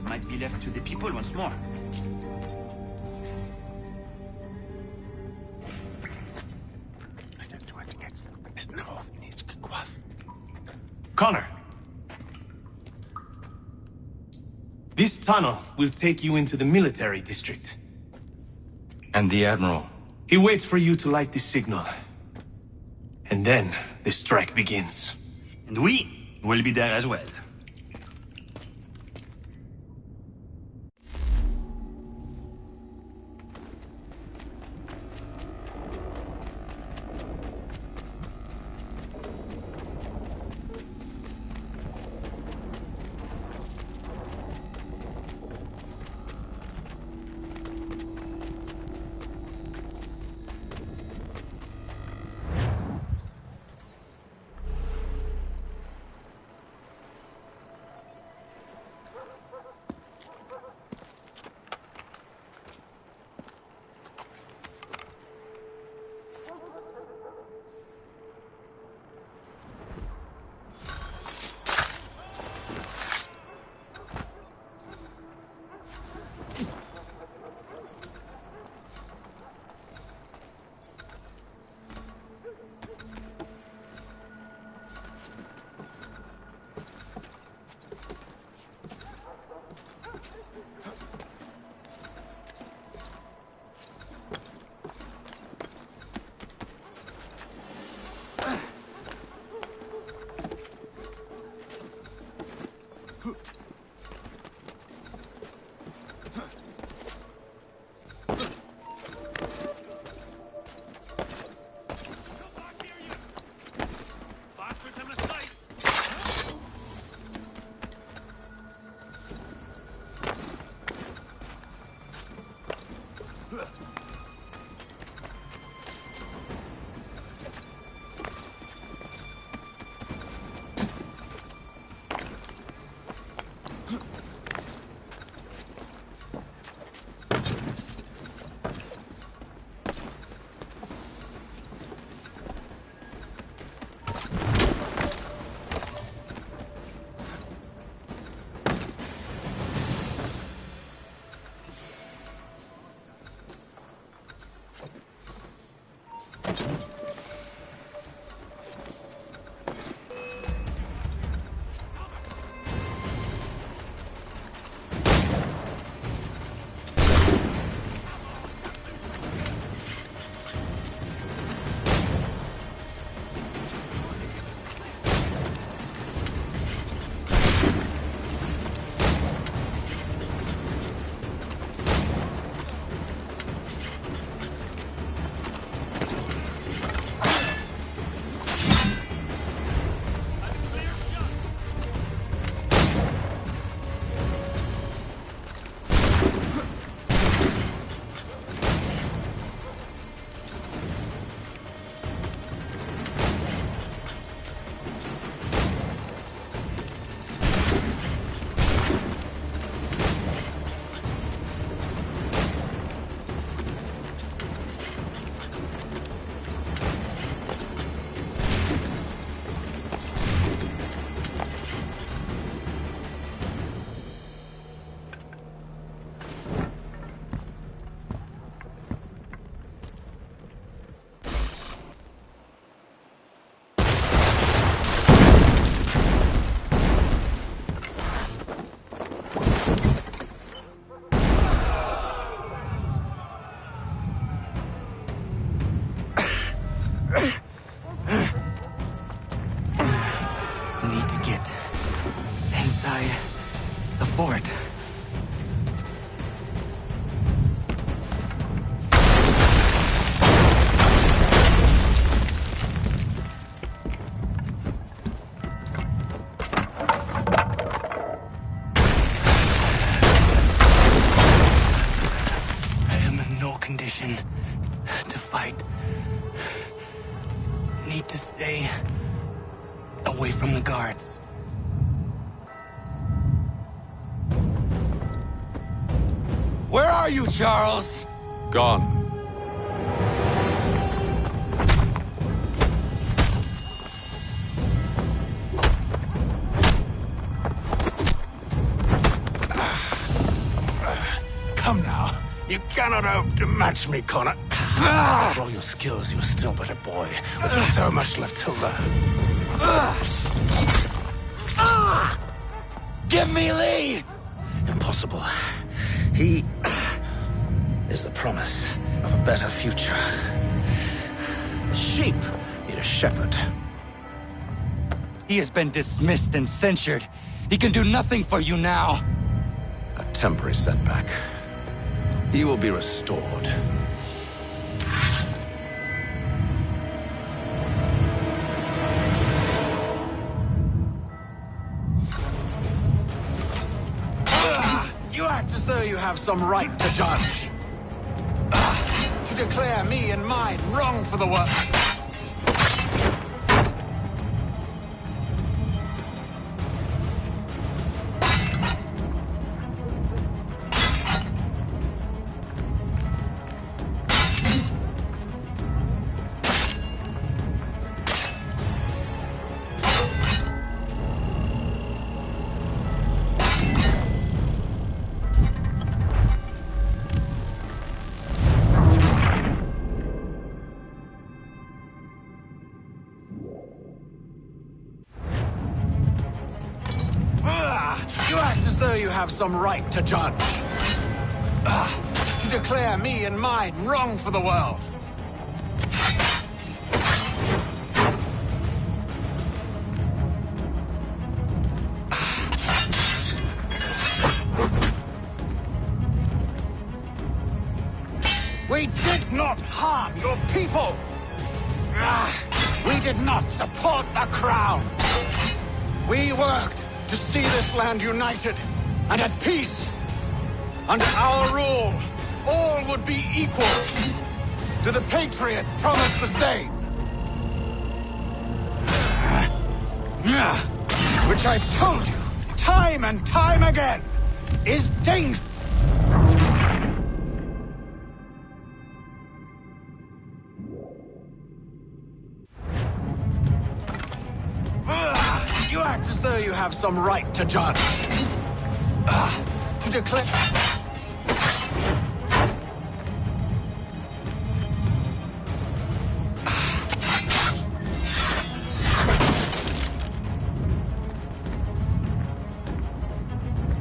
Speaker 19: It might be left to the people once more.
Speaker 17: Connor! This tunnel will take you into the military district.
Speaker 4: And the Admiral?
Speaker 17: He waits for you to light the signal. And then the strike begins.
Speaker 6: And we will be there as well.
Speaker 16: need to stay away from the guards.
Speaker 4: Where are you, Charles?
Speaker 3: Gone.
Speaker 18: Come now. You cannot hope to match me, Connor. For all your skills, you are still but a boy, with so much left to learn.
Speaker 4: Give me Lee!
Speaker 18: Impossible. He is the promise of a better future. The sheep need a shepherd.
Speaker 4: He has been dismissed and censured. He can do nothing for you now.
Speaker 18: A temporary setback. He will be restored.
Speaker 12: You act as though you have some right to judge. To declare me and mine wrong for the world. You act as though you have some right to judge. To declare me and mine wrong for the world. We did not harm your people. We did not support the crown. We worked to see this land united and at peace. Under our rule, all would be equal. Do the Patriots promise the same? Which I've told you, time and time again, is dangerous. You act as though you have some right to judge. To declare...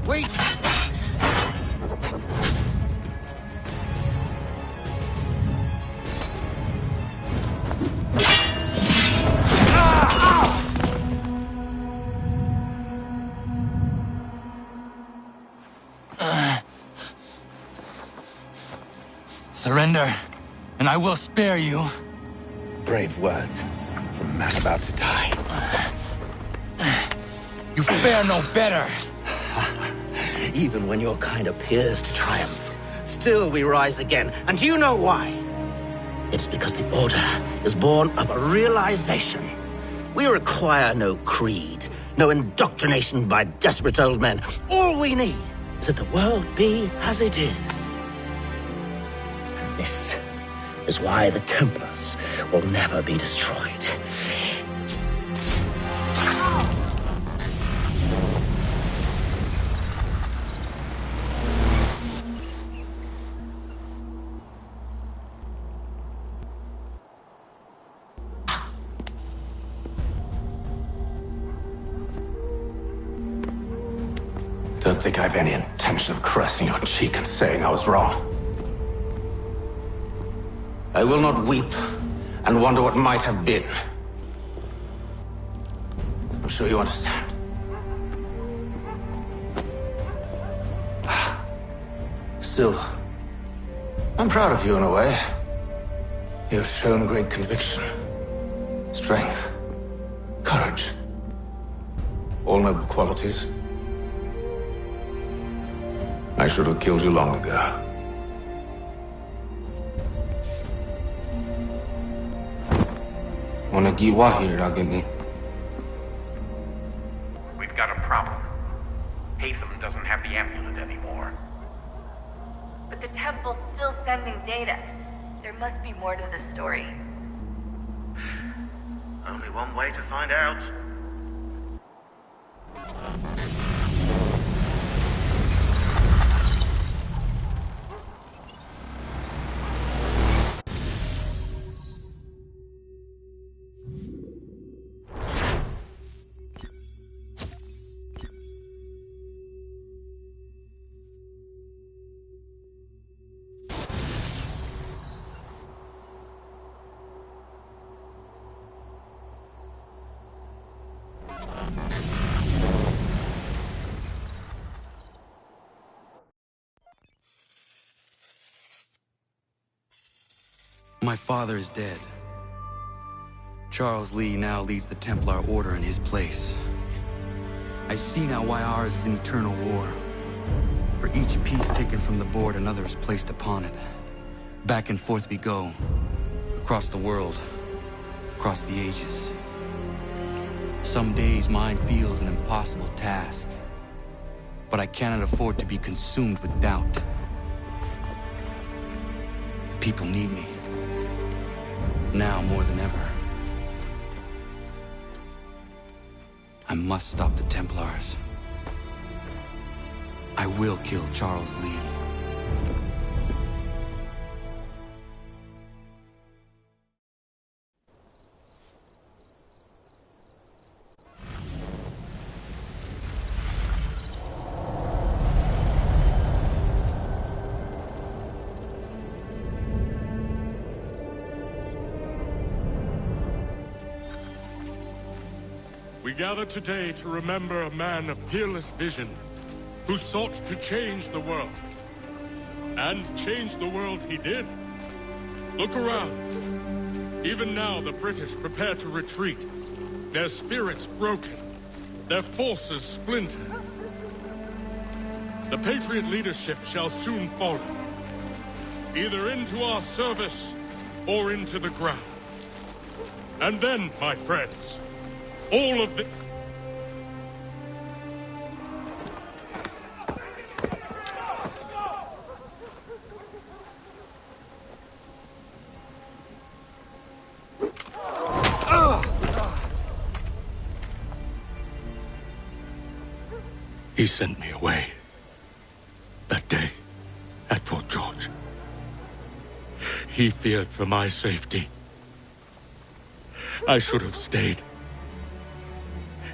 Speaker 12: Wait!
Speaker 4: Surrender, and I will spare you.
Speaker 18: Brave words from a man about to die.
Speaker 4: You fare no better.
Speaker 20: Even when your kind appears to triumph, still we rise again. And do you know why? It's because the Order is born of a realization. We require no creed, no indoctrination by desperate old men. All we need is that the world be as it is. And this is why the Templars will never be destroyed.
Speaker 18: Don't think I have any intention of caressing your cheek and saying I was wrong. I will not weep and wonder what might have been. I'm sure you understand. Still, I'm proud of you in a way. You have shown great conviction, strength, courage. All noble qualities. I should have killed you long ago.
Speaker 12: We've got a problem. Hatham doesn't have the amulet anymore.
Speaker 11: But the temple's still sending data. There must be more to this story.
Speaker 18: Only one way to find out.
Speaker 4: My father is dead. Charles Lee now leads the Templar Order in his place. I see now why ours is an eternal war. For each piece taken from the board, another is placed upon it. Back and forth we go. Across the world. Across the ages. Some days mine feels an impossible task. But I cannot afford to be consumed with doubt. The people need me. Now more than ever. I must stop the Templars. I will kill Charles Lee.
Speaker 21: We gather today to remember a man of peerless vision who sought to change the world. And change the world he did. Look around. Even now the British prepare to retreat. Their spirits broken. Their forces splintered. The Patriot leadership shall soon follow. Either into our service or into the ground. And then, my friends, all of the... He sent me away. That day, at Fort George. He feared for my safety. I should have stayed.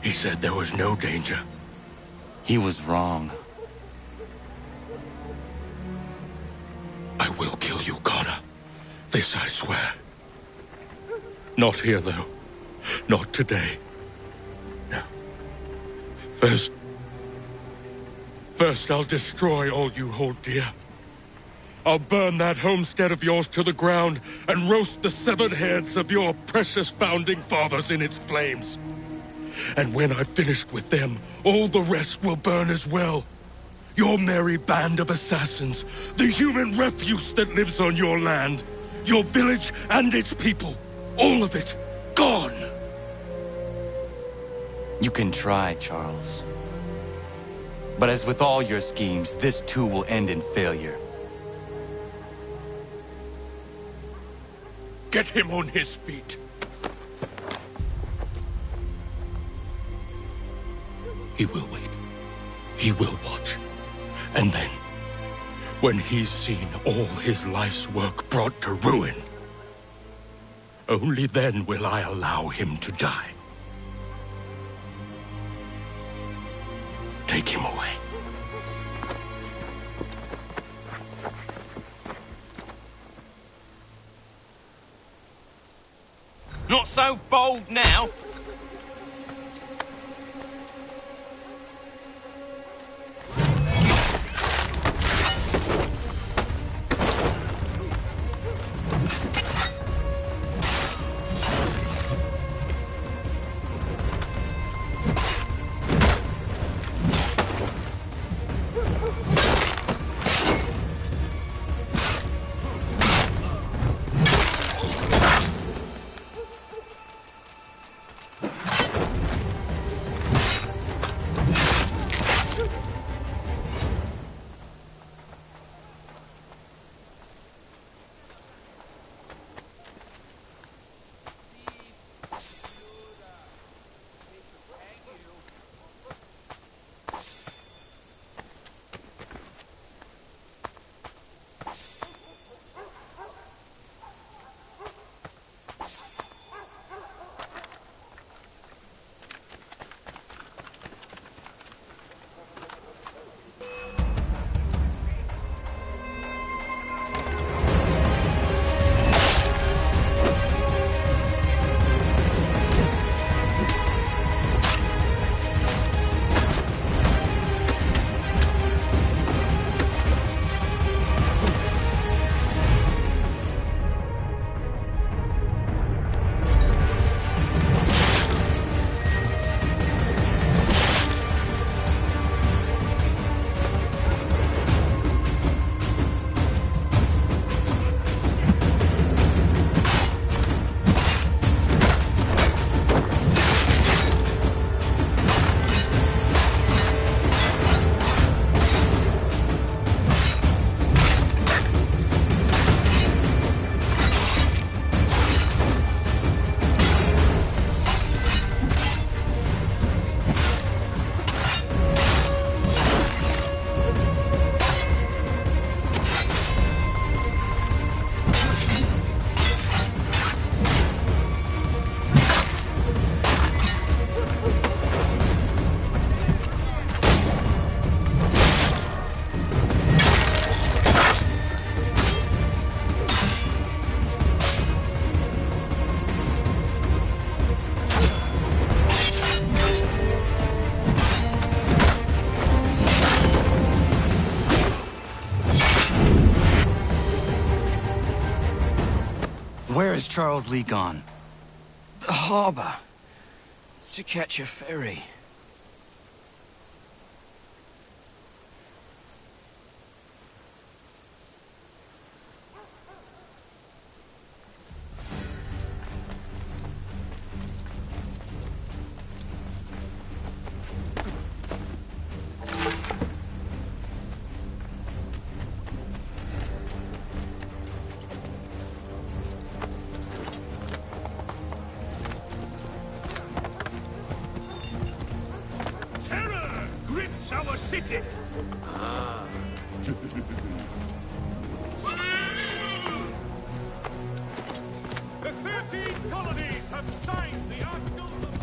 Speaker 21: He said there was no danger.
Speaker 4: He was wrong.
Speaker 21: I will kill you, Connor. This I swear. Not here, though. Not today. No. First I'll destroy all you hold dear. I'll burn that homestead of yours to the ground and roast the severed heads of your precious founding fathers in its flames. And when I've finished with them, all the rest will burn as well. Your merry band of assassins, the human refuse that lives on your land, your village and its people, all of it, gone.
Speaker 4: You can try, Charles. But as with all your schemes, this too will end in failure.
Speaker 21: Get him on his feet. He will wait. He will watch. And then, when he's seen all his life's work brought to ruin, only then will I allow him to die. Take him away.
Speaker 7: Not so bold now.
Speaker 4: Charles Lee gone?
Speaker 18: The harbor. To catch a ferry.
Speaker 7: Terror grips our city. Ah. The 13 colonies have signed the Articles of...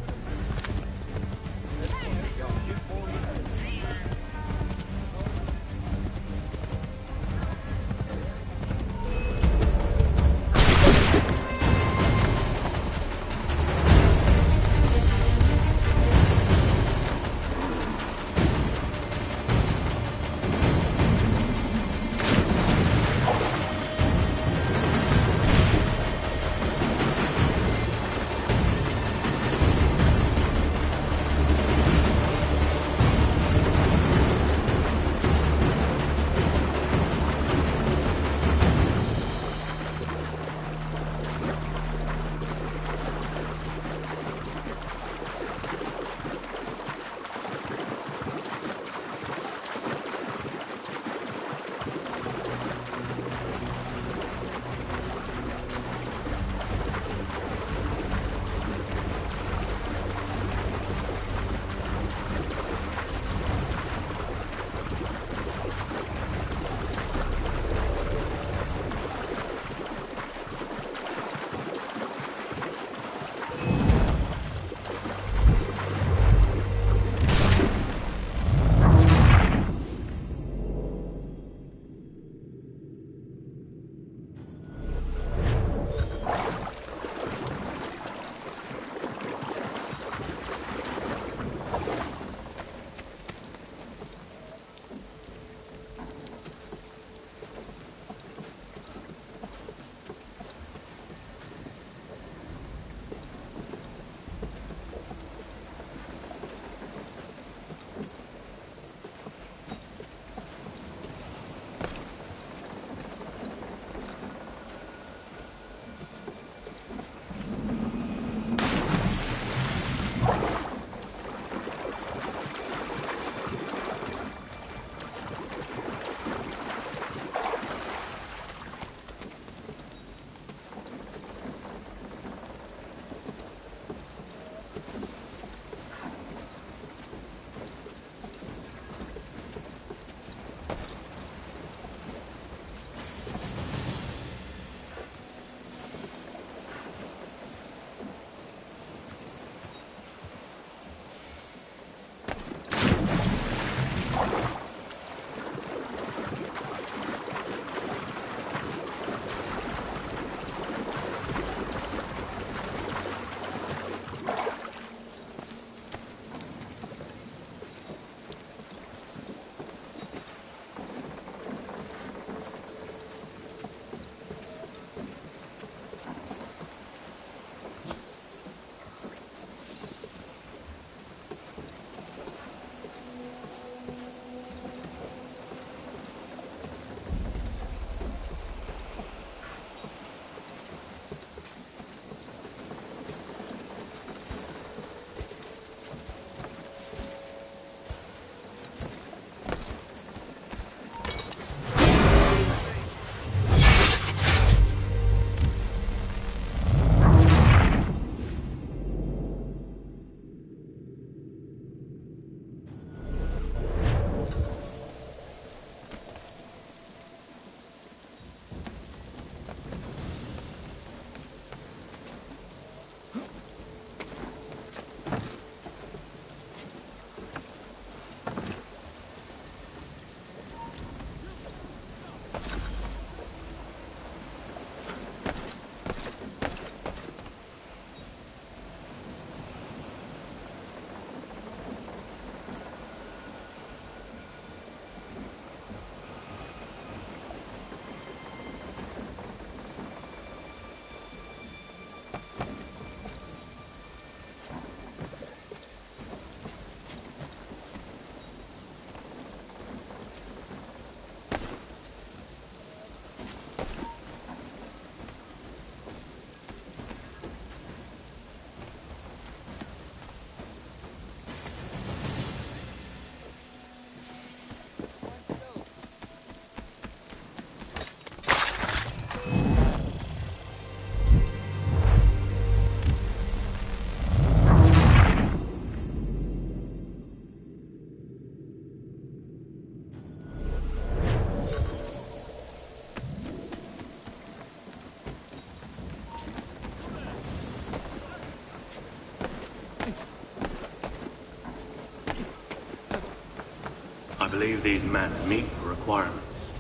Speaker 2: believe these men meet the requirements.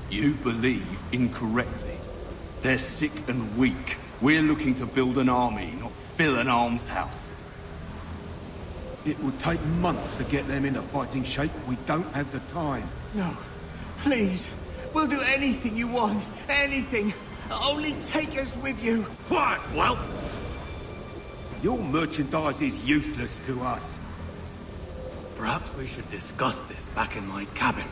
Speaker 2: You believe incorrectly. They're sick and weak. We're looking to build an army, not fill an almshouse. It would take months to get them into fighting shape. We don't have the time.
Speaker 22: No. Please. We'll do anything you want. Anything. Only take us with you.
Speaker 2: Quiet, whelp! Your merchandise is useless to us. Perhaps we should discuss this back in my cabin.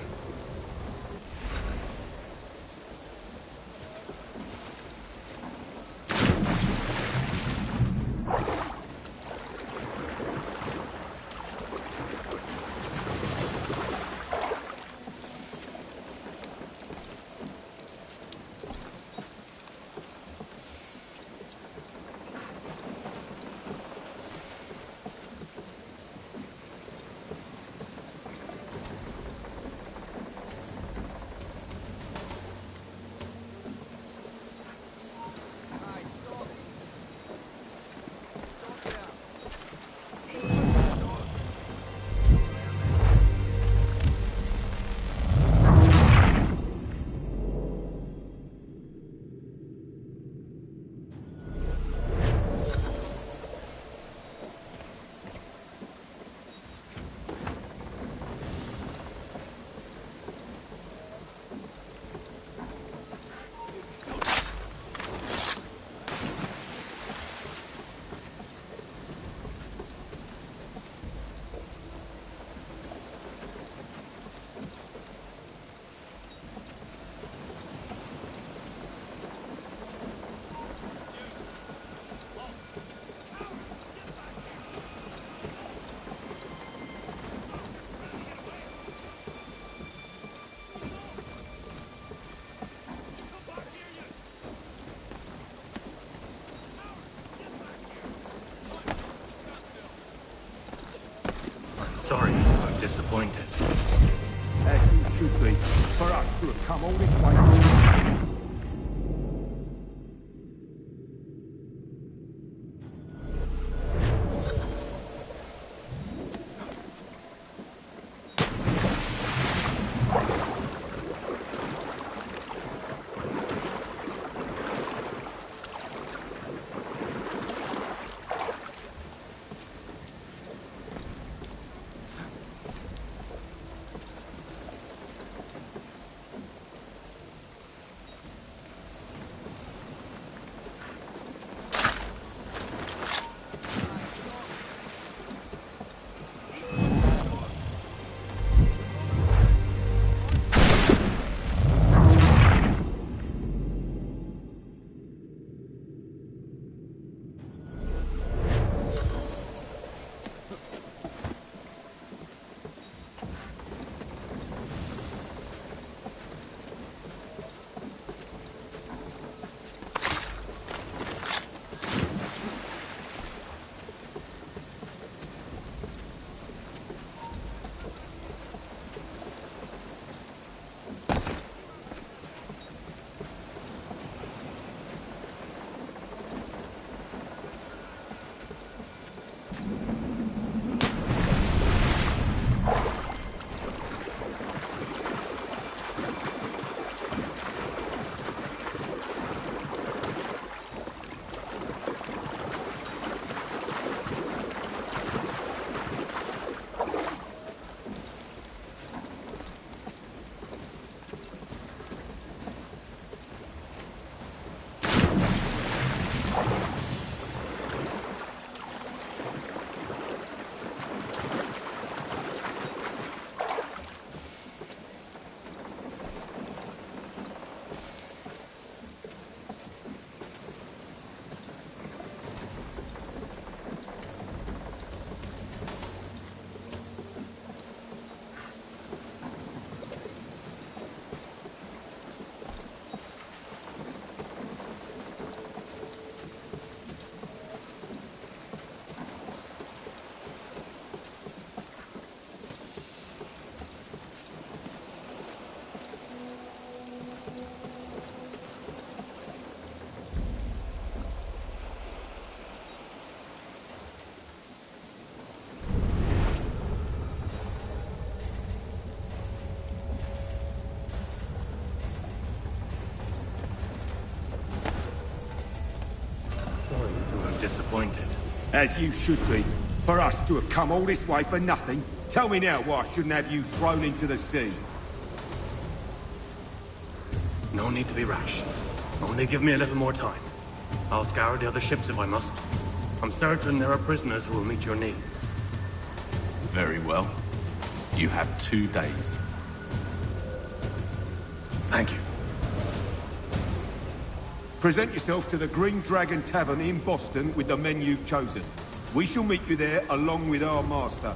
Speaker 2: Sorry if I'm disappointed.
Speaker 23: As you should be, for us to have come all this way. disappointed. As you should be. For us to have come all this way for nothing. Tell me now why I shouldn't have you thrown into the sea.
Speaker 9: No need to be rash. Only give me a little more time. I'll scour the other ships if I must. I'm certain there are prisoners who will meet your needs.
Speaker 2: Very well. You have 2 days.
Speaker 9: Thank you.
Speaker 23: Present yourself to the Green Dragon Tavern in Boston with the men you've chosen. We shall meet you there along with our master.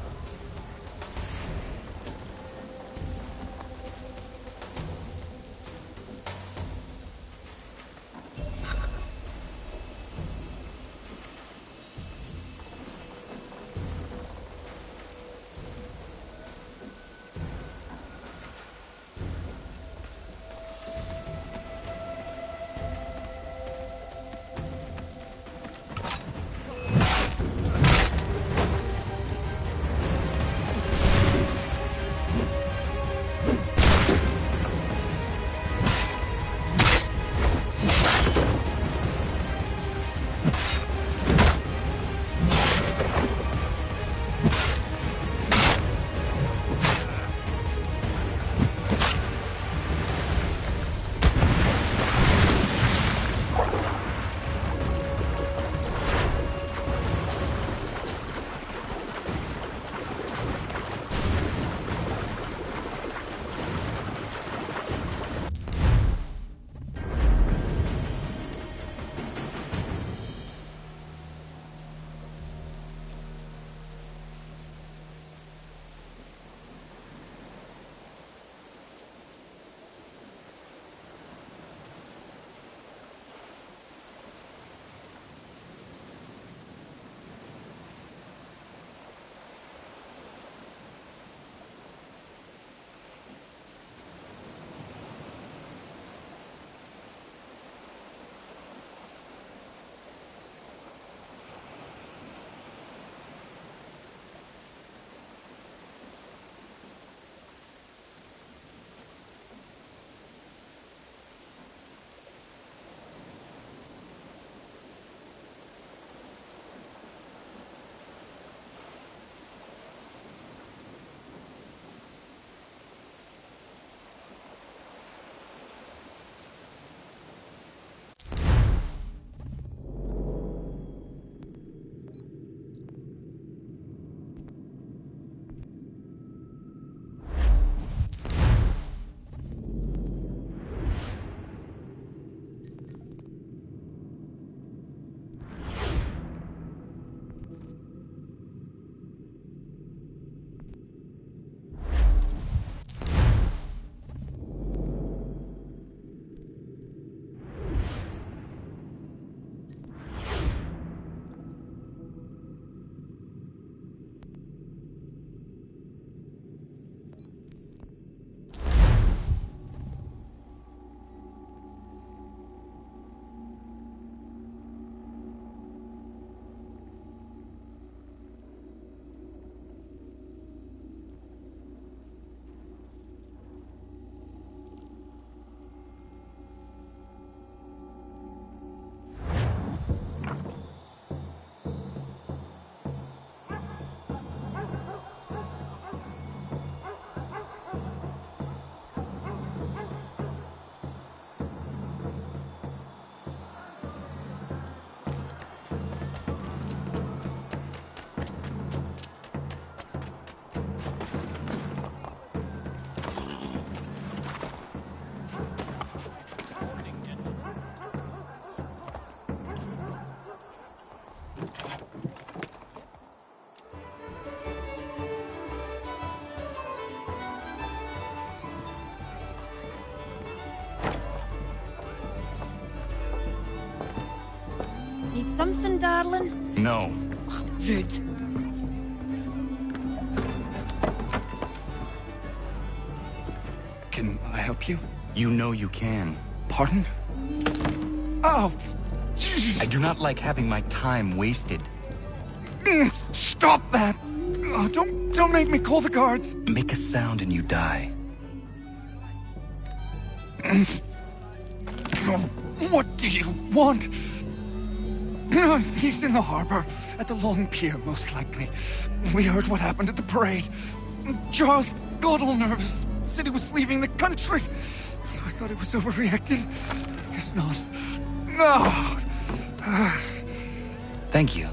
Speaker 8: Need something, darling?
Speaker 4: No.
Speaker 8: Ugh, rude.
Speaker 4: Can I help you? You know you can. Pardon? Oh! I do not like having my time wasted. Stop that! Oh, don't make me call the guards! Make a sound and you die. What do you want?
Speaker 5: He's in the harbor, at the Long Pier, most likely. We heard what happened at the parade. Jaws got all nervous, said he was leaving the country. I thought he was overreacting. Guess not. No!
Speaker 4: Thank you.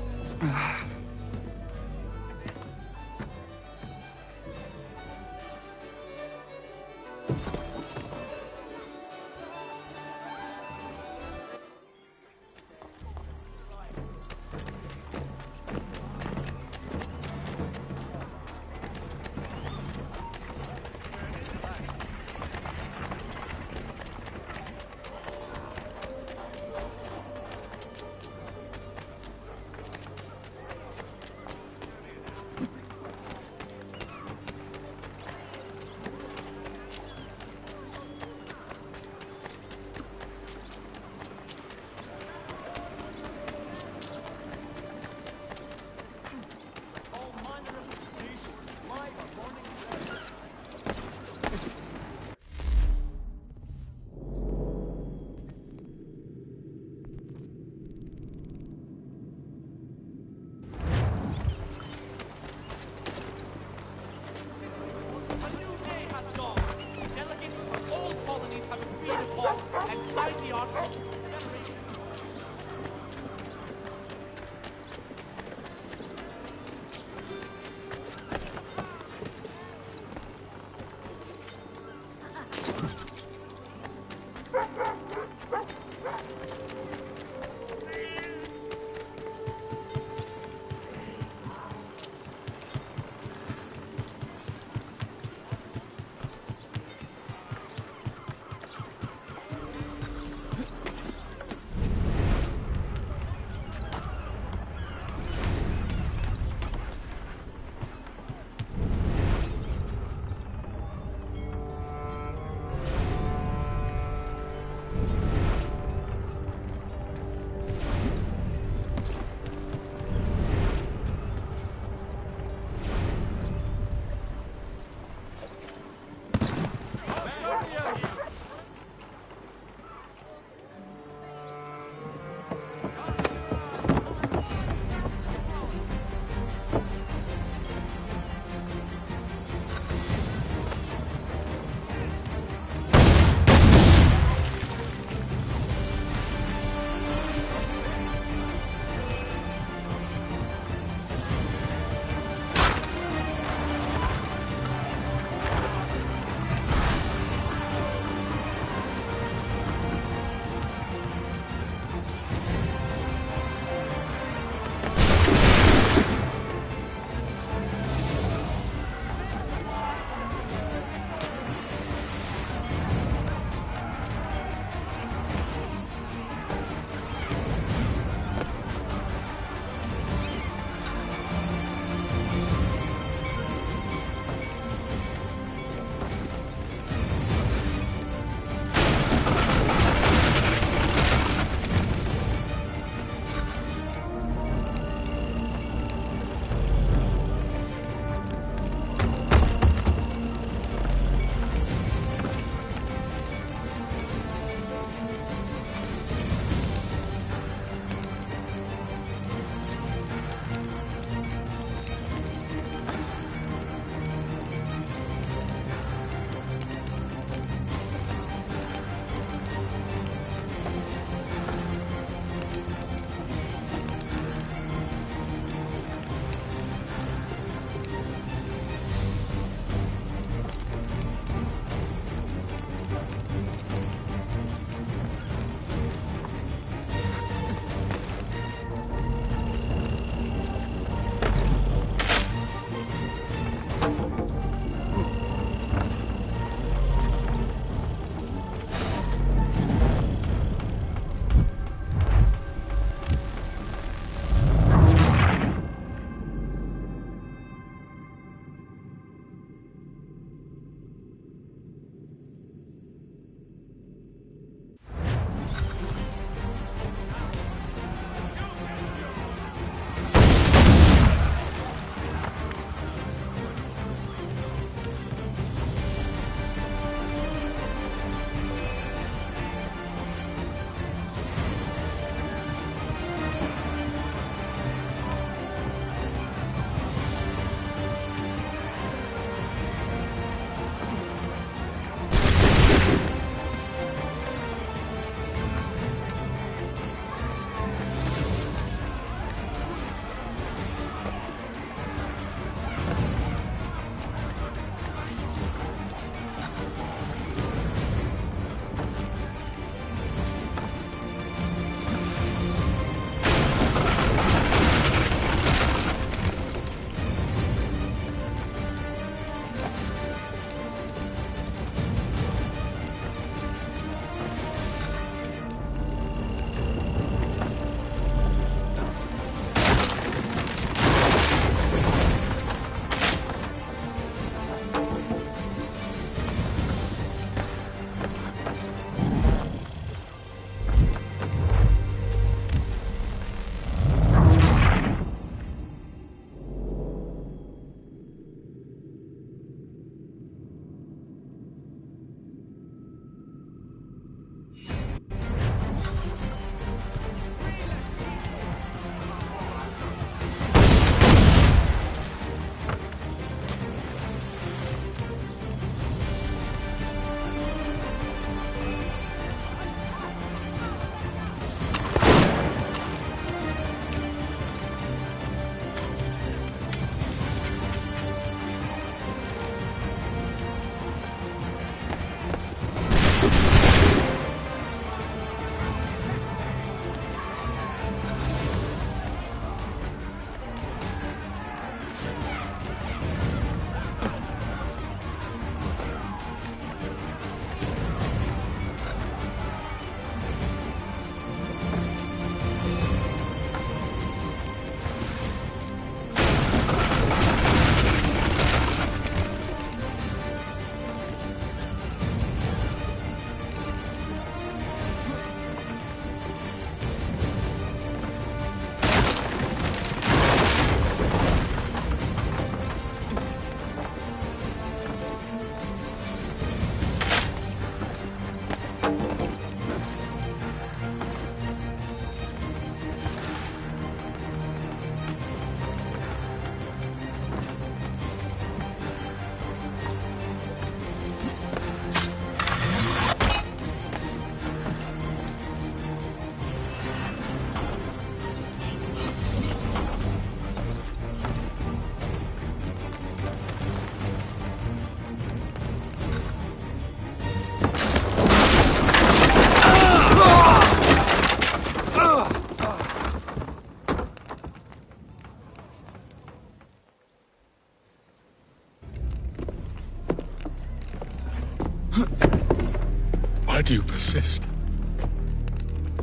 Speaker 21: You persist.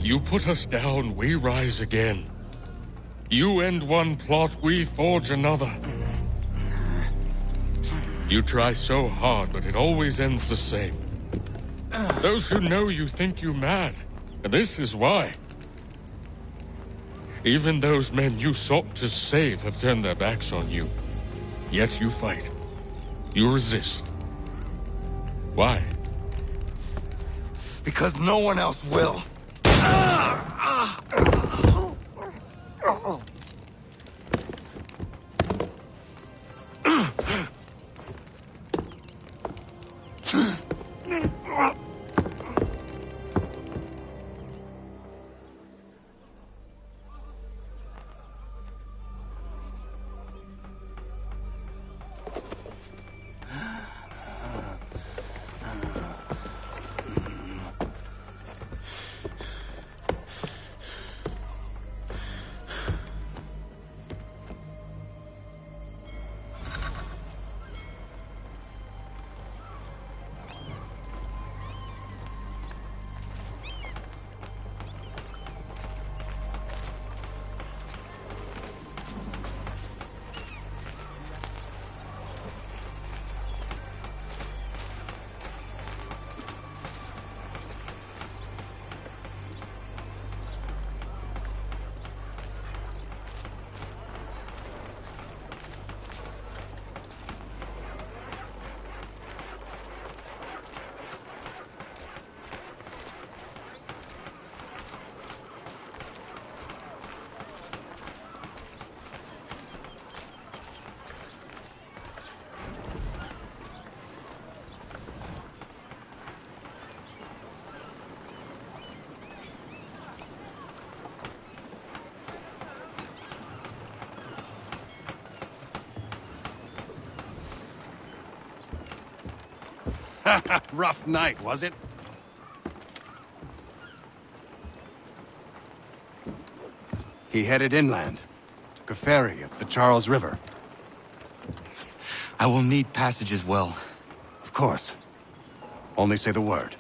Speaker 21: You put us down, we rise again. You end one plot, we forge another. You try so hard, but it always ends the same. Those who know you think you mad, and this is why. Even those men you sought to save have turned their backs on you. Yet you fight. You resist. Why?
Speaker 5: Because no one else will.
Speaker 10: Rough night, was it? He headed inland. Took a ferry up the Charles River.
Speaker 4: I will need passage as well.
Speaker 10: Of course. Only say the word.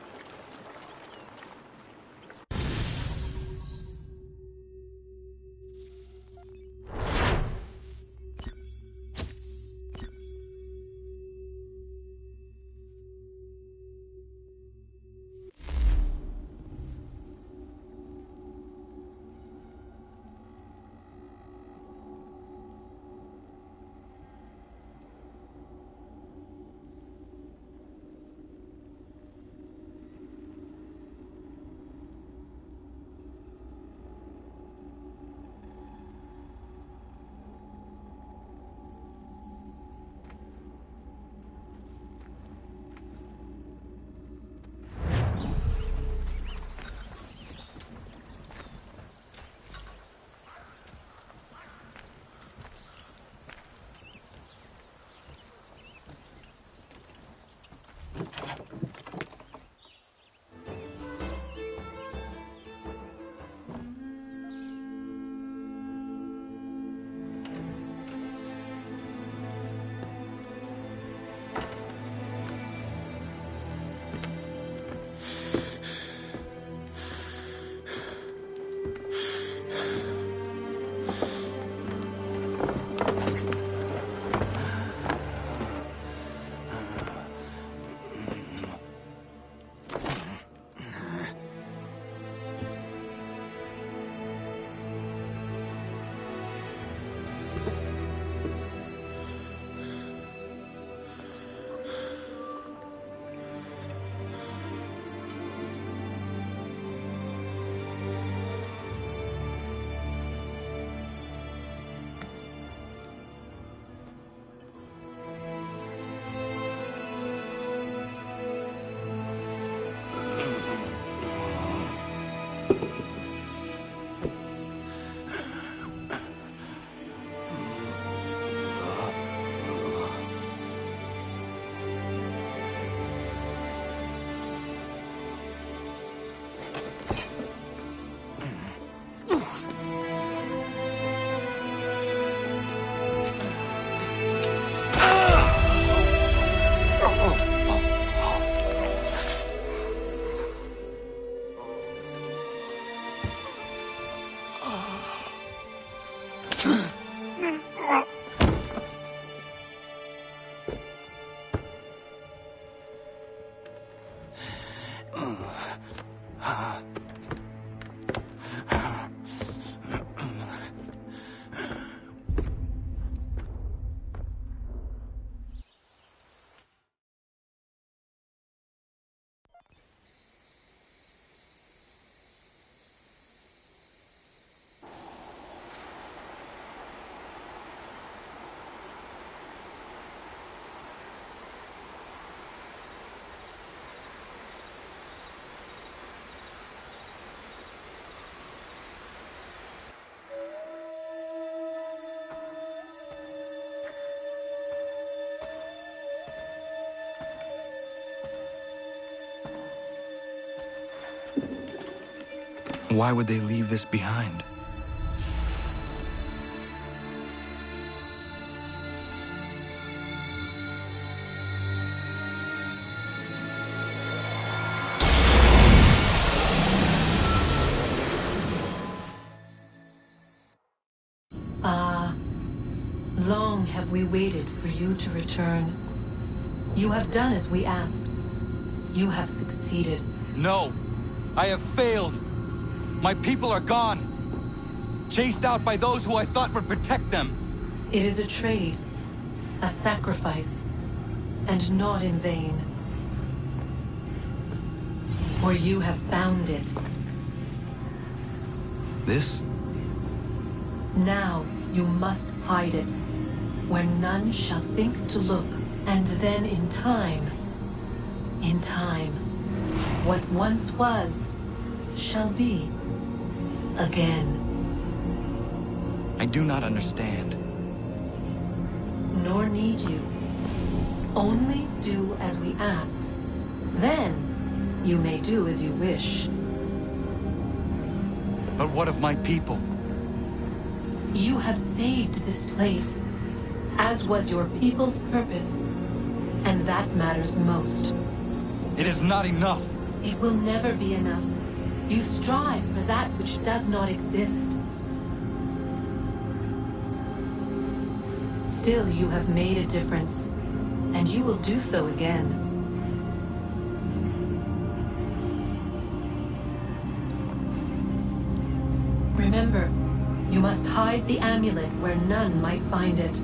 Speaker 5: Why would they leave this behind?
Speaker 1: Long have we waited for you to return. You have done as we asked. You have succeeded.
Speaker 4: No! I have failed! My people are gone! Chased out by those who I thought would protect them!
Speaker 1: It is a trade, a sacrifice, and not in vain. For you have found it.
Speaker 5: This?
Speaker 1: Now you must hide it, where none shall think to look, and then in time, what once was, shall be again.
Speaker 4: I do not understand.
Speaker 1: Nor need you. Only do as we ask. Then, you may do as you wish.
Speaker 4: But what of my people?
Speaker 1: You have saved this place, as was your people's purpose, and that matters most.
Speaker 4: It is not enough.
Speaker 1: It will never be enough. You strive for that which does not exist. Still, you have made a difference, and you will do so again. Remember, you must hide the amulet where none might find it.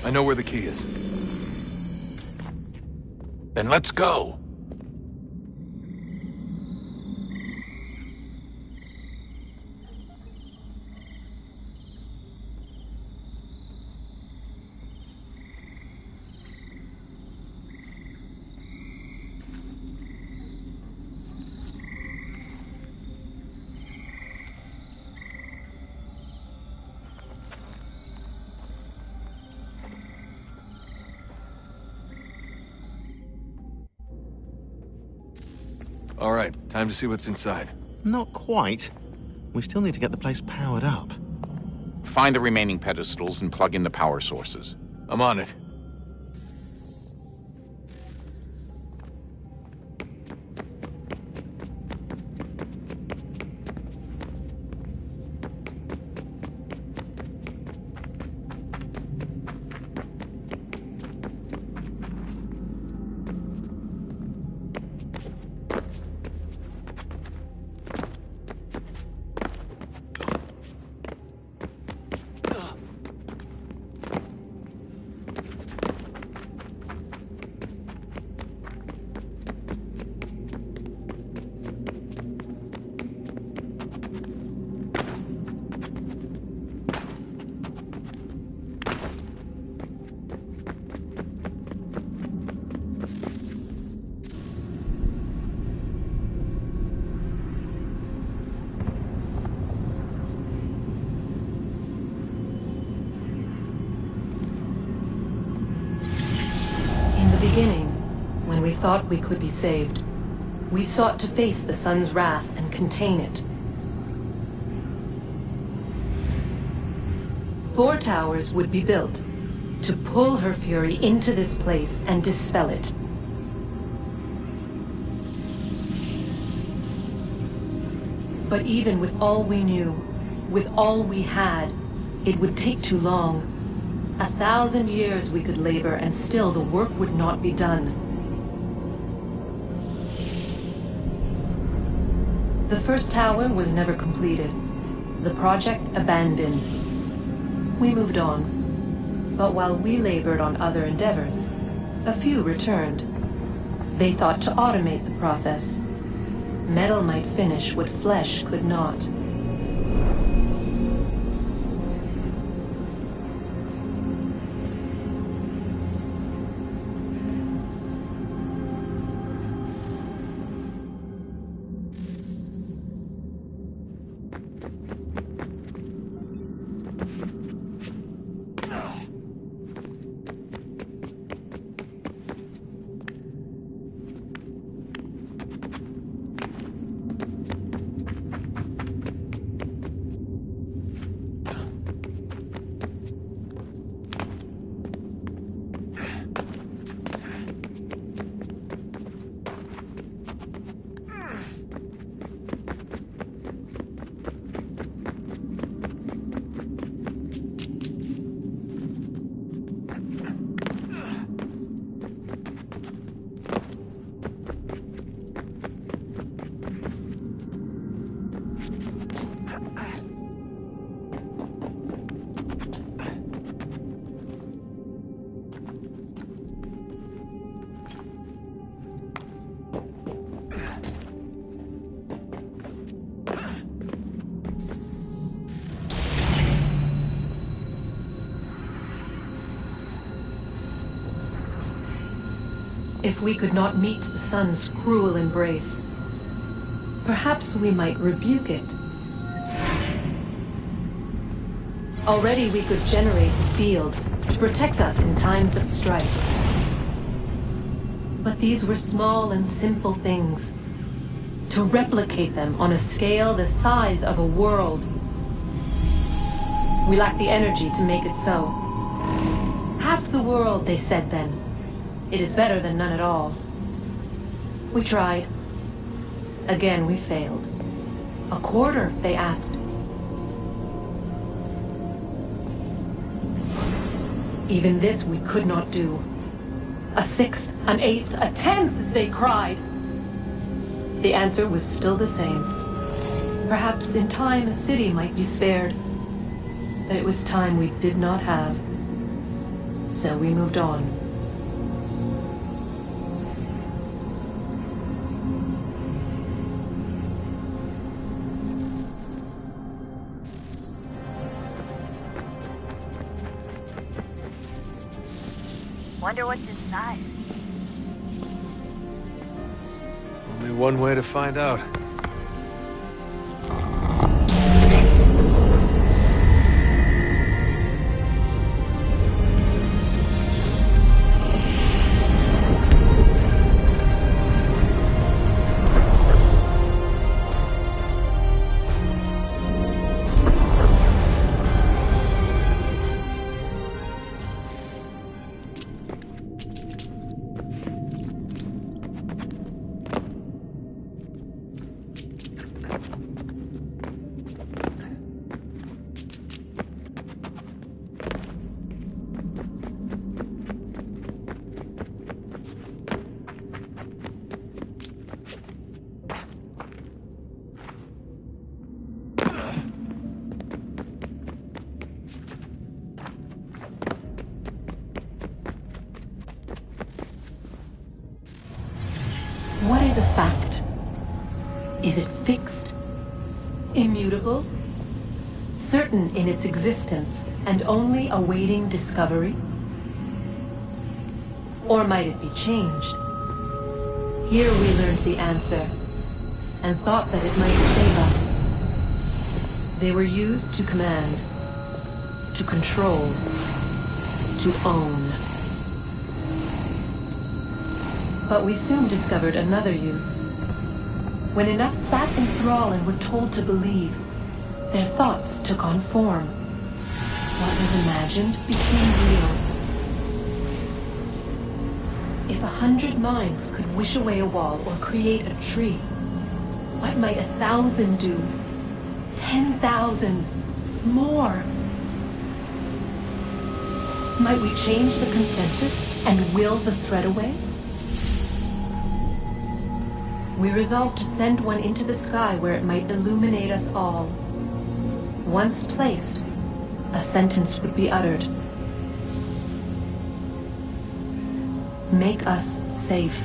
Speaker 15: I know where the key is. Then let's go.
Speaker 13: All right, time to see what's inside.
Speaker 14: Not quite. We still need to get the place powered up.
Speaker 15: Find the remaining pedestals and plug in the power sources.
Speaker 13: I'm on it.
Speaker 1: Beginning, when we thought we could be saved, we sought to face the sun's wrath and contain it. 4 towers would be built to pull her fury into this place and dispel it. But even with all we knew, with all we had, it would take too long. 1,000 years we could labor, and still the work would not be done. The first tower was never completed. The project abandoned. We moved on. But while we labored on other endeavors, a few returned. They thought to automate the process. Metal might finish what flesh could not. If we could not meet the sun's cruel embrace, perhaps we might rebuke it. Already we could generate the fields to protect us in times of strife. But these were small and simple things. To replicate them on a scale the size of a world, we lacked the energy to make it so. Half the world, they said then. It is better than none at all. We tried. Again, we failed. A quarter, they asked. Even this we could not do. A 1/6, an 1/8, a 1/10, they cried. The answer was still the same. Perhaps in time a city might be spared. But it was time we did not have. So we moved on.
Speaker 11: Wonder what's inside.
Speaker 13: Only one way to find out.
Speaker 1: is a fact? Is it fixed? Immutable? Certain in its existence and only awaiting discovery? Or might it be changed? Here we learned the answer, and thought that it might save us. They were used to command, to control, to own. But we soon discovered another use. When enough sat in thrall and were told to believe, their thoughts took on form. What was imagined became real. If 100 minds could wish away a wall or create a tree, what might 1,000 do? 10,000? More? Might we change the consensus and will the threat away? We resolved to send one into the sky where it might illuminate us all. Once placed, a sentence would be uttered. Make us safe.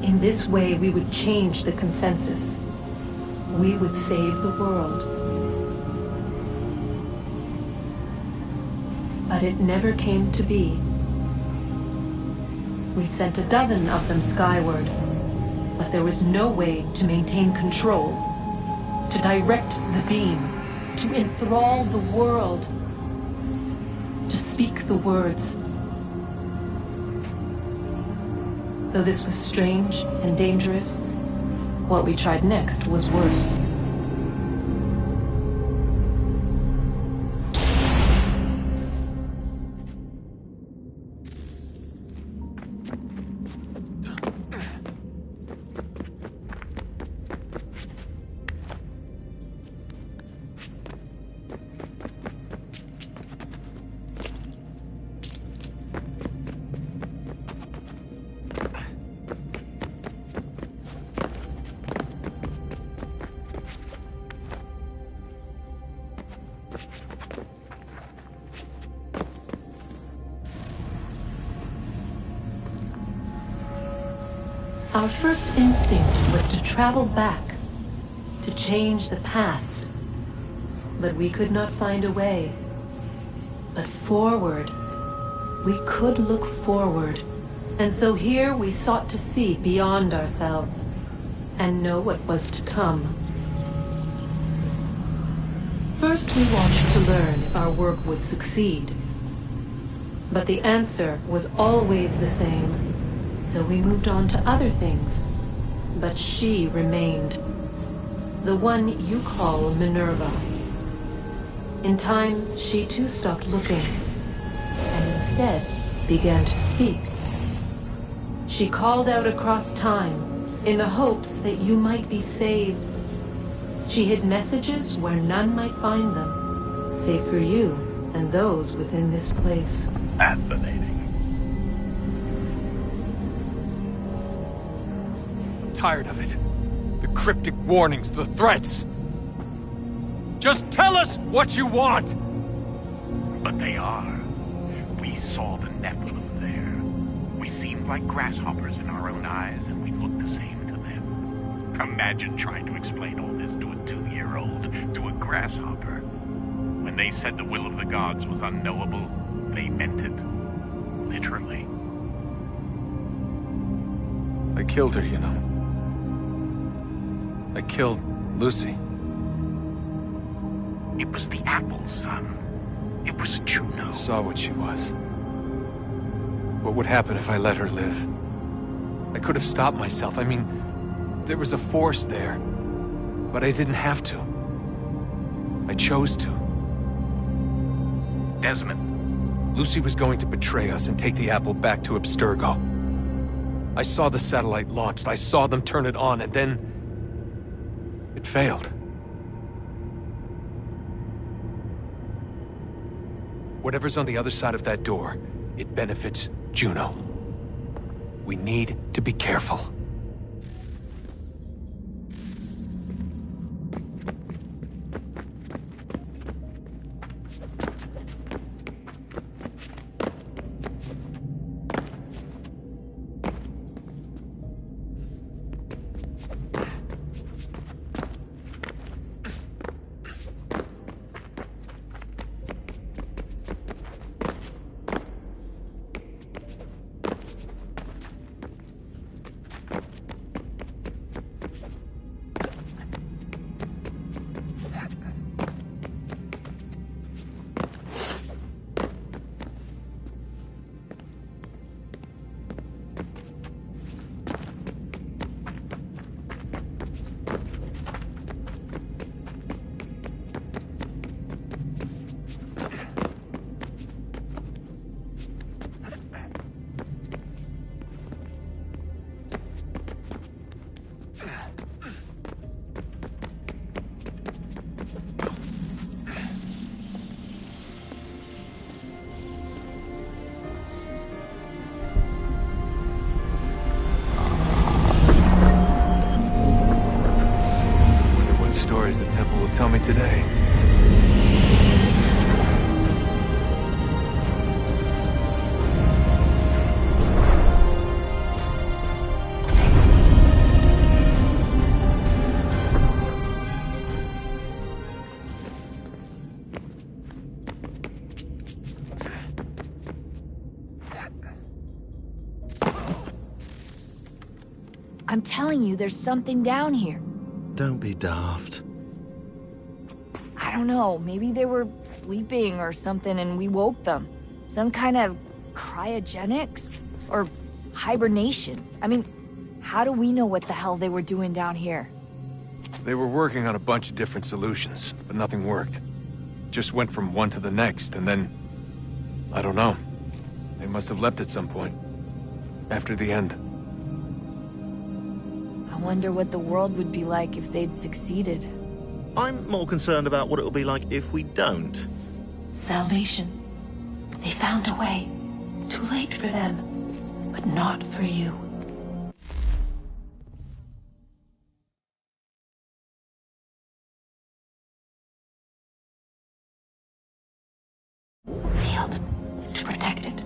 Speaker 1: In this way, we would change the consensus. We would save the world. But it never came to be. We sent a dozen of them skyward, but there was no way to maintain control, to direct the beam, to enthrall the world, to speak the words. Though this was strange and dangerous, what we tried next was worse. Our first instinct was to travel back, to change the past. But we could not find a way. But forward, we could look forward. And so here we sought to see beyond ourselves, and know what was to come. First we watched to learn if our work would succeed. But the answer was always the same. So we moved on to other things, but she remained. The one you call Minerva. In time, she too stopped looking, and instead began to speak. She called out across time, in the hopes that you might be saved. She hid messages where none might find them, save for you and those within this place.
Speaker 15: Fascinating.
Speaker 13: Tired of it. The cryptic warnings, the threats. Just tell us what you want!
Speaker 12: But they are. We saw the Nephilim there. We seemed like grasshoppers in our own eyes, and we looked the same to them. Imagine trying to explain all this to a 2-year-old, to a grasshopper. When they said the will of the gods was unknowable, they meant it. Literally.
Speaker 13: I killed her, you know. I killed Lucy.
Speaker 12: It was the apple, son. It was Juno.
Speaker 13: I saw what she was. What would happen if I let her live? I could have stopped myself. I mean, there was a force there. But I didn't have to. I chose to.
Speaker 12: Desmond.
Speaker 13: Lucy was going to betray us and take the apple back to Abstergo. I saw the satellite launched. I saw them turn it on, and then it failed. Whatever's on the other side of that door, it benefits Juno. We need to be careful. today.
Speaker 6: I'm telling you, there's something down here.
Speaker 14: Don't be daft.
Speaker 6: I don't know, maybe they were sleeping or something and we woke them. Some kind of cryogenics? Or hibernation? I mean, how do we know what the hell they were doing down here?
Speaker 13: They were working on a bunch of different solutions, but nothing worked. Just went from one to the next, and then... I don't know. They must have left at some point. After the end.
Speaker 6: I wonder what the world would be like if they'd succeeded.
Speaker 14: I'm more concerned about what it'll be like if we don't.
Speaker 1: Salvation. They found a way. Too late for them, but not for you. Sealed. To protect it.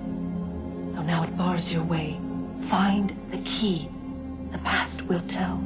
Speaker 1: Though now it bars your way. Find the key. The past will tell.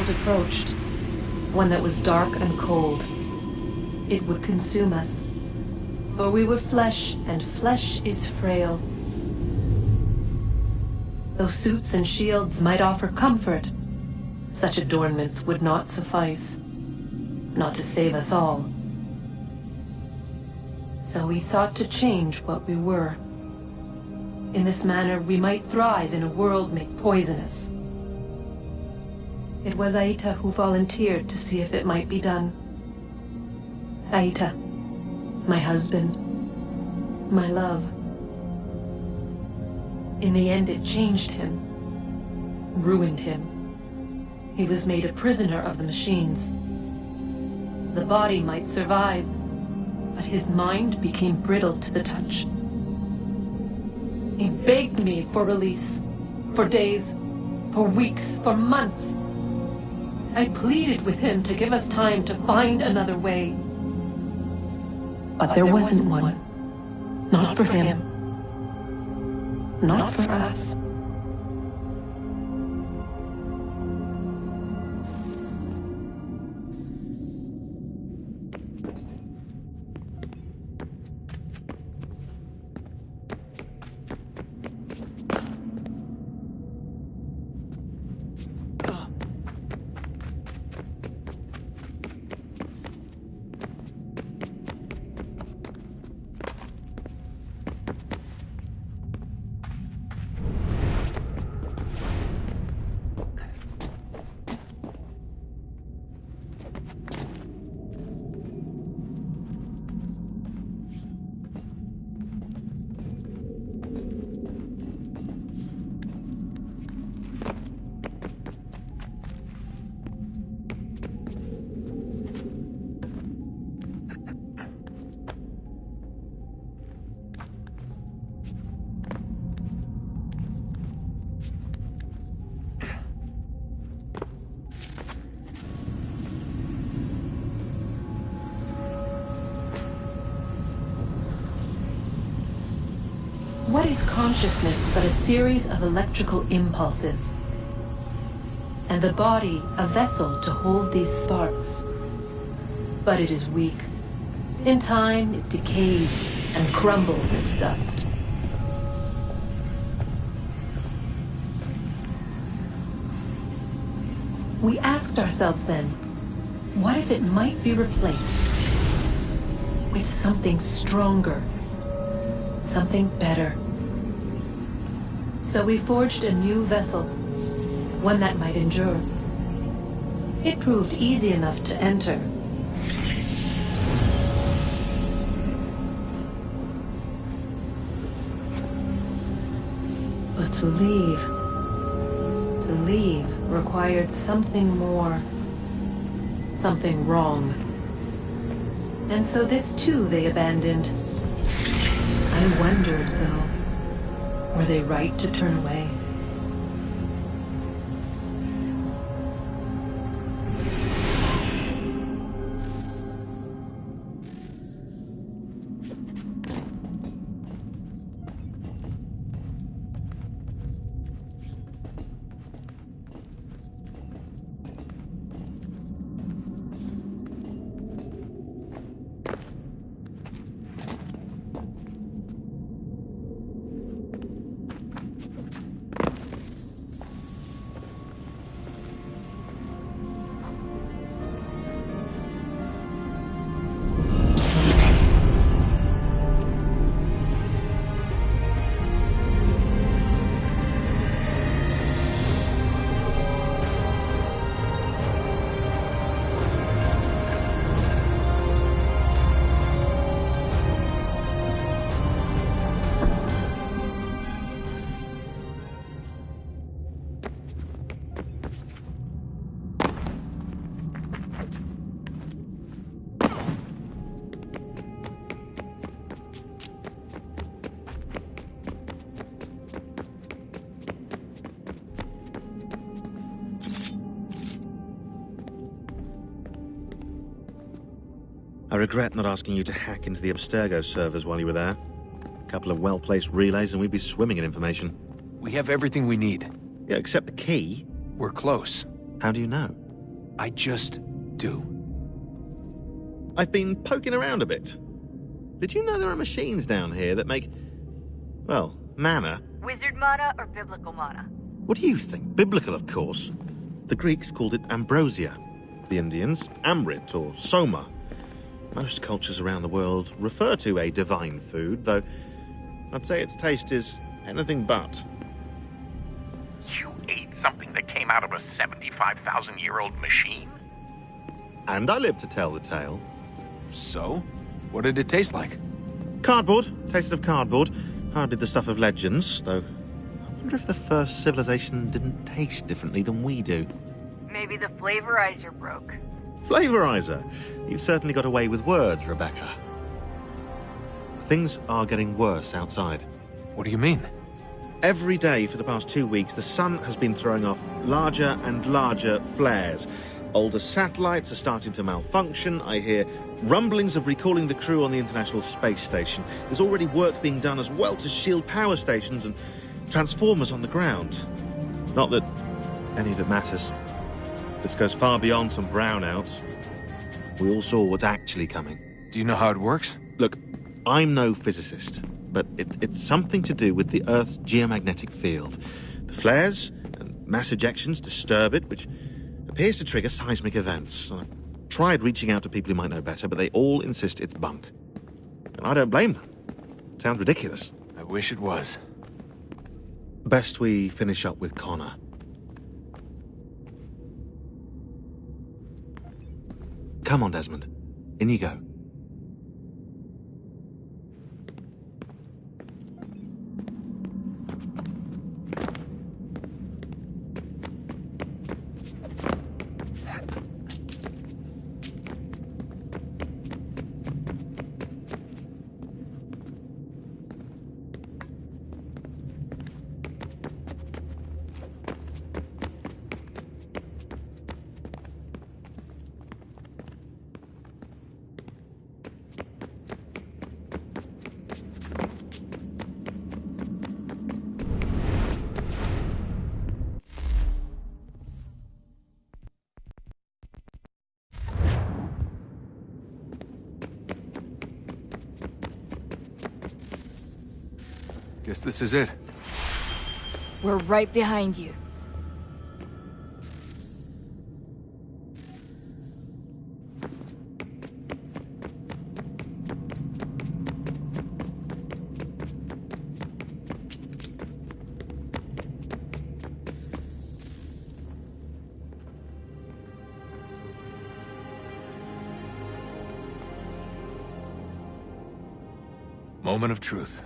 Speaker 1: Approached, one that was dark and cold. It would consume us, for we were flesh, and flesh is frail. Though suits and shields might offer comfort, such adornments would not suffice, not to save us all. So we sought to change what we were. In this manner, we might thrive in a world made poisonous. It was Aita who volunteered to see if it might be done. Aita, my husband, my love. In the end, it changed him, ruined him. He was made a prisoner of the machines. The body might survive, but his mind became brittle to the touch. He begged me for release, for days, for weeks, for months. I pleaded with him to give us time to find another way. But there wasn't one. Not for him. Not for us. What is consciousness but a series of electrical impulses? and the body a vessel to hold these sparks. But it is weak. In time, it decays and crumbles into dust. We asked ourselves then, what if it might be replaced with something stronger, something better? So we forged a new vessel, one that might endure. It proved easy enough to enter. But to leave required something more, something wrong. And so this too they abandoned. I wondered, though, were they right to turn away?
Speaker 14: I regret not asking you to hack into the Abstergo servers while you were there. A couple of well-placed relays and we'd be swimming in information.
Speaker 13: We have everything we need.
Speaker 14: Yeah, except the key.
Speaker 13: We're close.
Speaker 14: How do you know?
Speaker 13: I just do.
Speaker 14: I've been poking around a bit. Did you know there are machines down here that make, well, mana?
Speaker 11: Wizard mana or biblical mana?
Speaker 14: What do you think? Biblical, of course. The Greeks called it ambrosia. The Indians, amrit or soma. Most cultures around the world refer to a divine food, though I'd say its taste is anything but.
Speaker 15: You ate something that came out of a 75,000-year-old machine?
Speaker 14: And I live to tell the tale.
Speaker 13: So? What did it taste like?
Speaker 14: Cardboard. Tasted of cardboard. Hardly the stuff of legends, though I wonder if the first civilization didn't taste differently than we do.
Speaker 11: Maybe the flavorizer broke.
Speaker 14: Flavorizer! You've certainly got away with words, Rebecca. Things are getting worse outside.
Speaker 13: What do you mean?
Speaker 14: Every day for the past 2 weeks, the sun has been throwing off larger and larger flares. Older satellites are starting to malfunction. I hear rumblings of recalling the crew on the International Space Station. There's already work being done as well to shield power stations and transformers on the ground. Not that any of it matters. This goes far beyond some brownouts. We all saw what's actually coming.
Speaker 13: Do you know how it works?
Speaker 14: Look, I'm no physicist, but it's something to do with the Earth's geomagnetic field. The flares and mass ejections disturb it, which appears to trigger seismic events. I've tried reaching out to people who might know better, but they all insist it's bunk. And I don't blame them. It sounds ridiculous.
Speaker 13: I wish it was.
Speaker 14: Best we finish up with Connor. Come on, Desmond. In you go.
Speaker 13: Guess this is it.
Speaker 6: We're right behind you.
Speaker 13: Moment of truth.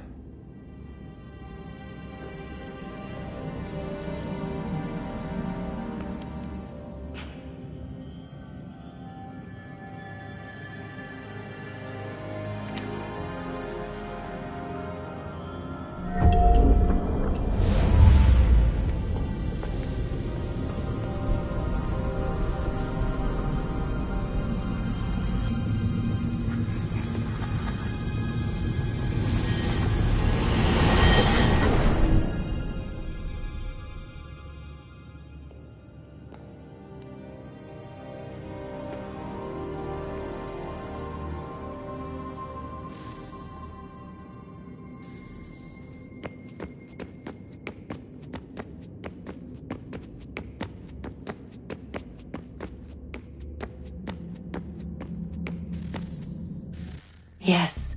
Speaker 1: Yes.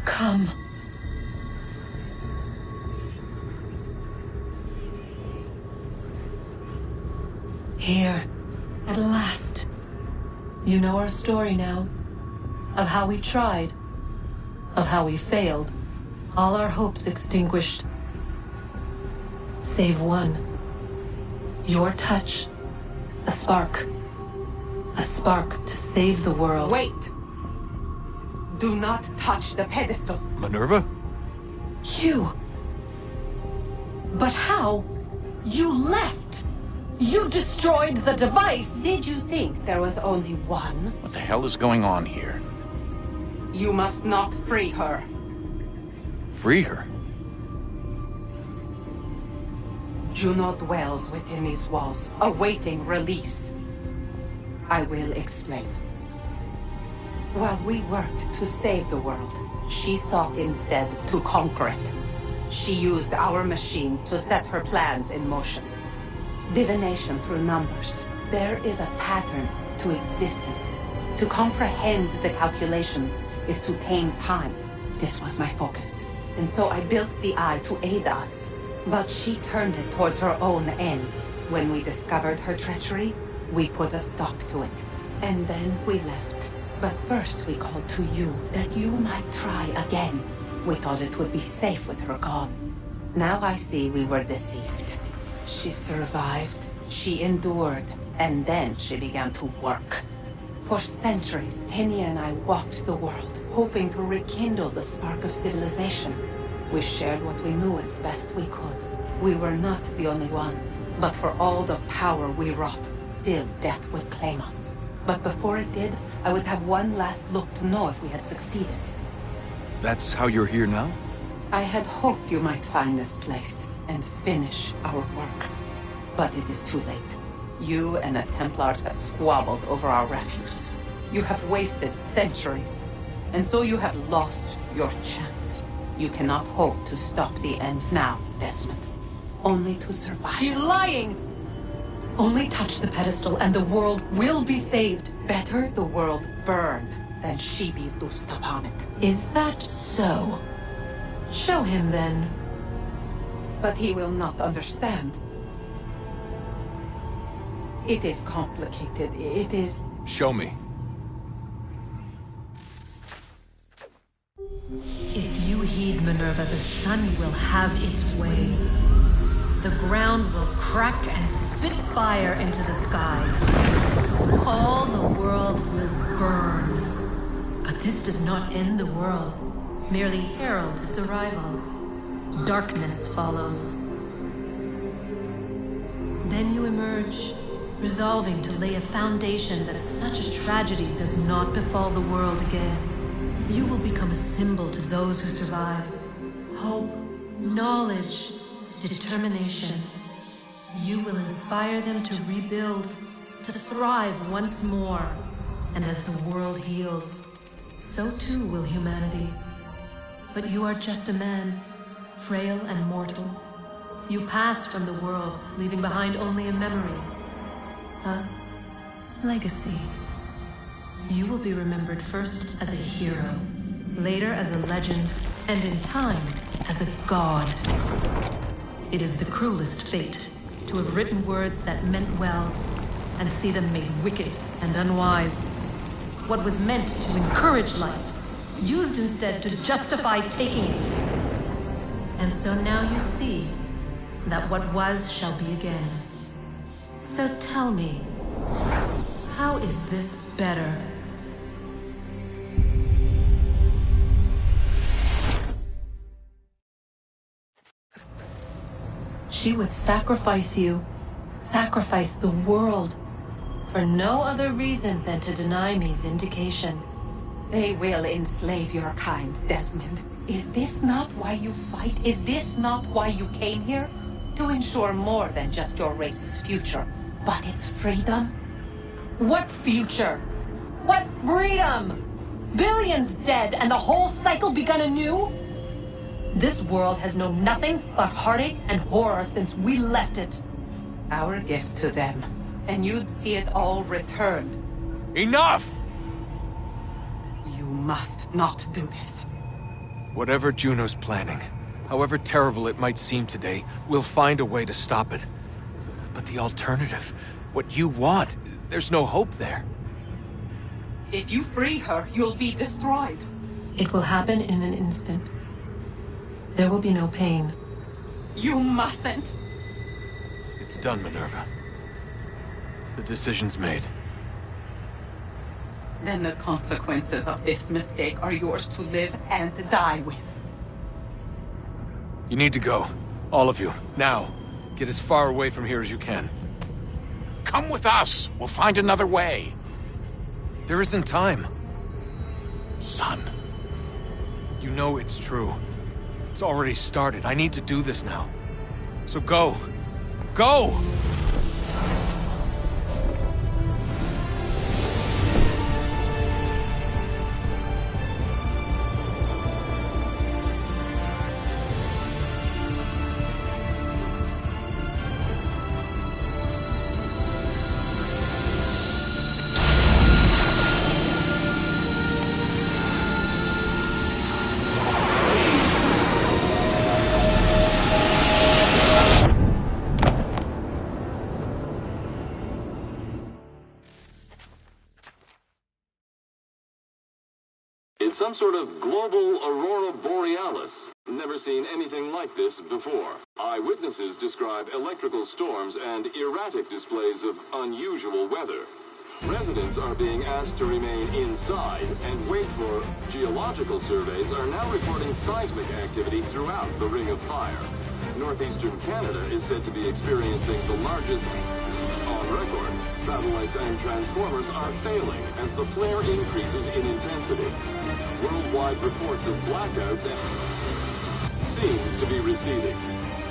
Speaker 1: Come. Here, at last. You know our story now. Of how we tried. Of how we failed. All our hopes extinguished. Save one. Your touch. A spark. A spark to save the world.
Speaker 16: Wait! Do not touch the pedestal.
Speaker 13: Minerva?
Speaker 1: You. But how? You left. You destroyed the device.
Speaker 16: Did you think there was only one?
Speaker 15: What the hell is going on here?
Speaker 16: You must not free her.
Speaker 13: Free her?
Speaker 16: Juno dwells within these walls, awaiting release. I will explain. While we worked to save the world, she sought instead to conquer it. She used our machines to set her plans in motion. Divination through numbers. There is a pattern to existence. To comprehend the calculations is to tame time. This was my focus. And so I built the eye to aid us. But she turned it towards her own ends. When we discovered her treachery, we put a stop to it. And then we left. But first we called to you, that you might try again. We thought it would be safe with her gone. Now I see we were deceived. She survived, she endured, and then she began to work. For centuries, Tinia and I walked the world, hoping to rekindle the spark of civilization. We shared what we knew as best we could. We were not the only ones, but for all the power we wrought, still death would claim us. But before it did, I would have one last look to know if we had succeeded.
Speaker 13: That's how you're here now?
Speaker 16: I had hoped you might find this place and finish our work. But it is too late. You and the Templars have squabbled over our refuse. You have wasted centuries, and so you have lost your chance. You cannot hope to stop the end now, Desmond. Only to survive.
Speaker 1: She's lying! Only touch the pedestal and the world will be saved.
Speaker 16: Better the world burn than she be loosed upon it.
Speaker 1: Is that so? Show him then.
Speaker 16: But he will not understand. It is complicated. It is...
Speaker 13: Show me.
Speaker 1: If you heed Minerva, the sun will have its way. The ground will crack and spit fire into the skies. All the world will burn. But this does not end the world, merely heralds its arrival. Darkness follows. Then you emerge, resolving to lay a foundation that such a tragedy does not befall the world again. You will become a symbol to those who survive. Hope, knowledge, determination. You will inspire them to rebuild, to thrive once more. And as the world heals, so too will humanity. But you are just a man, frail and mortal, you pass from the world, leaving behind only a memory. A legacy. You will be remembered first as a hero, later as a legend, and in time, as a god. It is the cruelest fate to have written words that meant well, and see them made wicked and unwise. What was meant to encourage life, used instead to justify taking it. And so now you see that what was shall be again. So tell me, how is this better? She would sacrifice you, sacrifice the world, for no other reason than to deny me vindication.
Speaker 16: They will enslave your kind, Desmond. Is this not why you fight? Is this not why you came here? To ensure more than just your race's future, but its freedom?
Speaker 1: What future? What freedom? Billions dead and the whole cycle begun anew? This world has known nothing but heartache and horror since we left it.
Speaker 16: Our gift to them, and you'd see it all returned.
Speaker 13: Enough!
Speaker 16: You must not do this.
Speaker 13: Whatever Juno's planning, however terrible it might seem today, we'll find a way to stop it. But the alternative, what you want, there's no hope there.
Speaker 16: If you free her, you'll be destroyed.
Speaker 1: It will happen in an instant. There will be no pain.
Speaker 16: You mustn't.
Speaker 13: It's done, Minerva. The decision's made.
Speaker 16: Then the consequences of this mistake are yours to live and die with.
Speaker 13: You need to go. All of you. Now. Get as far away from here as you can.
Speaker 15: Come with us. We'll find another way.
Speaker 13: There isn't time.
Speaker 15: Son.
Speaker 13: You know it's true. It's already started. I need to do this now. So go. Go!
Speaker 3: It's some sort of global aurora borealis. Never seen anything like this before. Eyewitnesses describe electrical storms and erratic displays of unusual weather. Residents are being asked to remain inside and wait for geological surveys are now reporting seismic activity throughout the Ring of Fire. Northeastern Canada is said to be experiencing the largest on record. Satellites and transformers are failing as the flare increases in intensity. Worldwide reports of blackouts seems to be receding.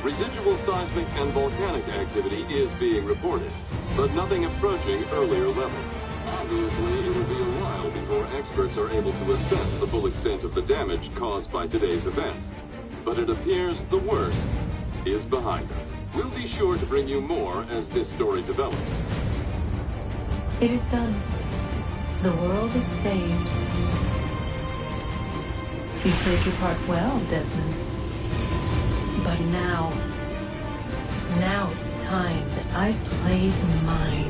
Speaker 3: Residual seismic and volcanic activity is being reported, but nothing approaching earlier levels. Obviously, it will be a while before experts are able to assess the full extent of the damage caused by today's event. But it appears the worst is behind us. We'll be sure to bring you more as this story develops.
Speaker 1: It is done. The world is saved. You played your part well, Desmond. But now it's time that I played mine.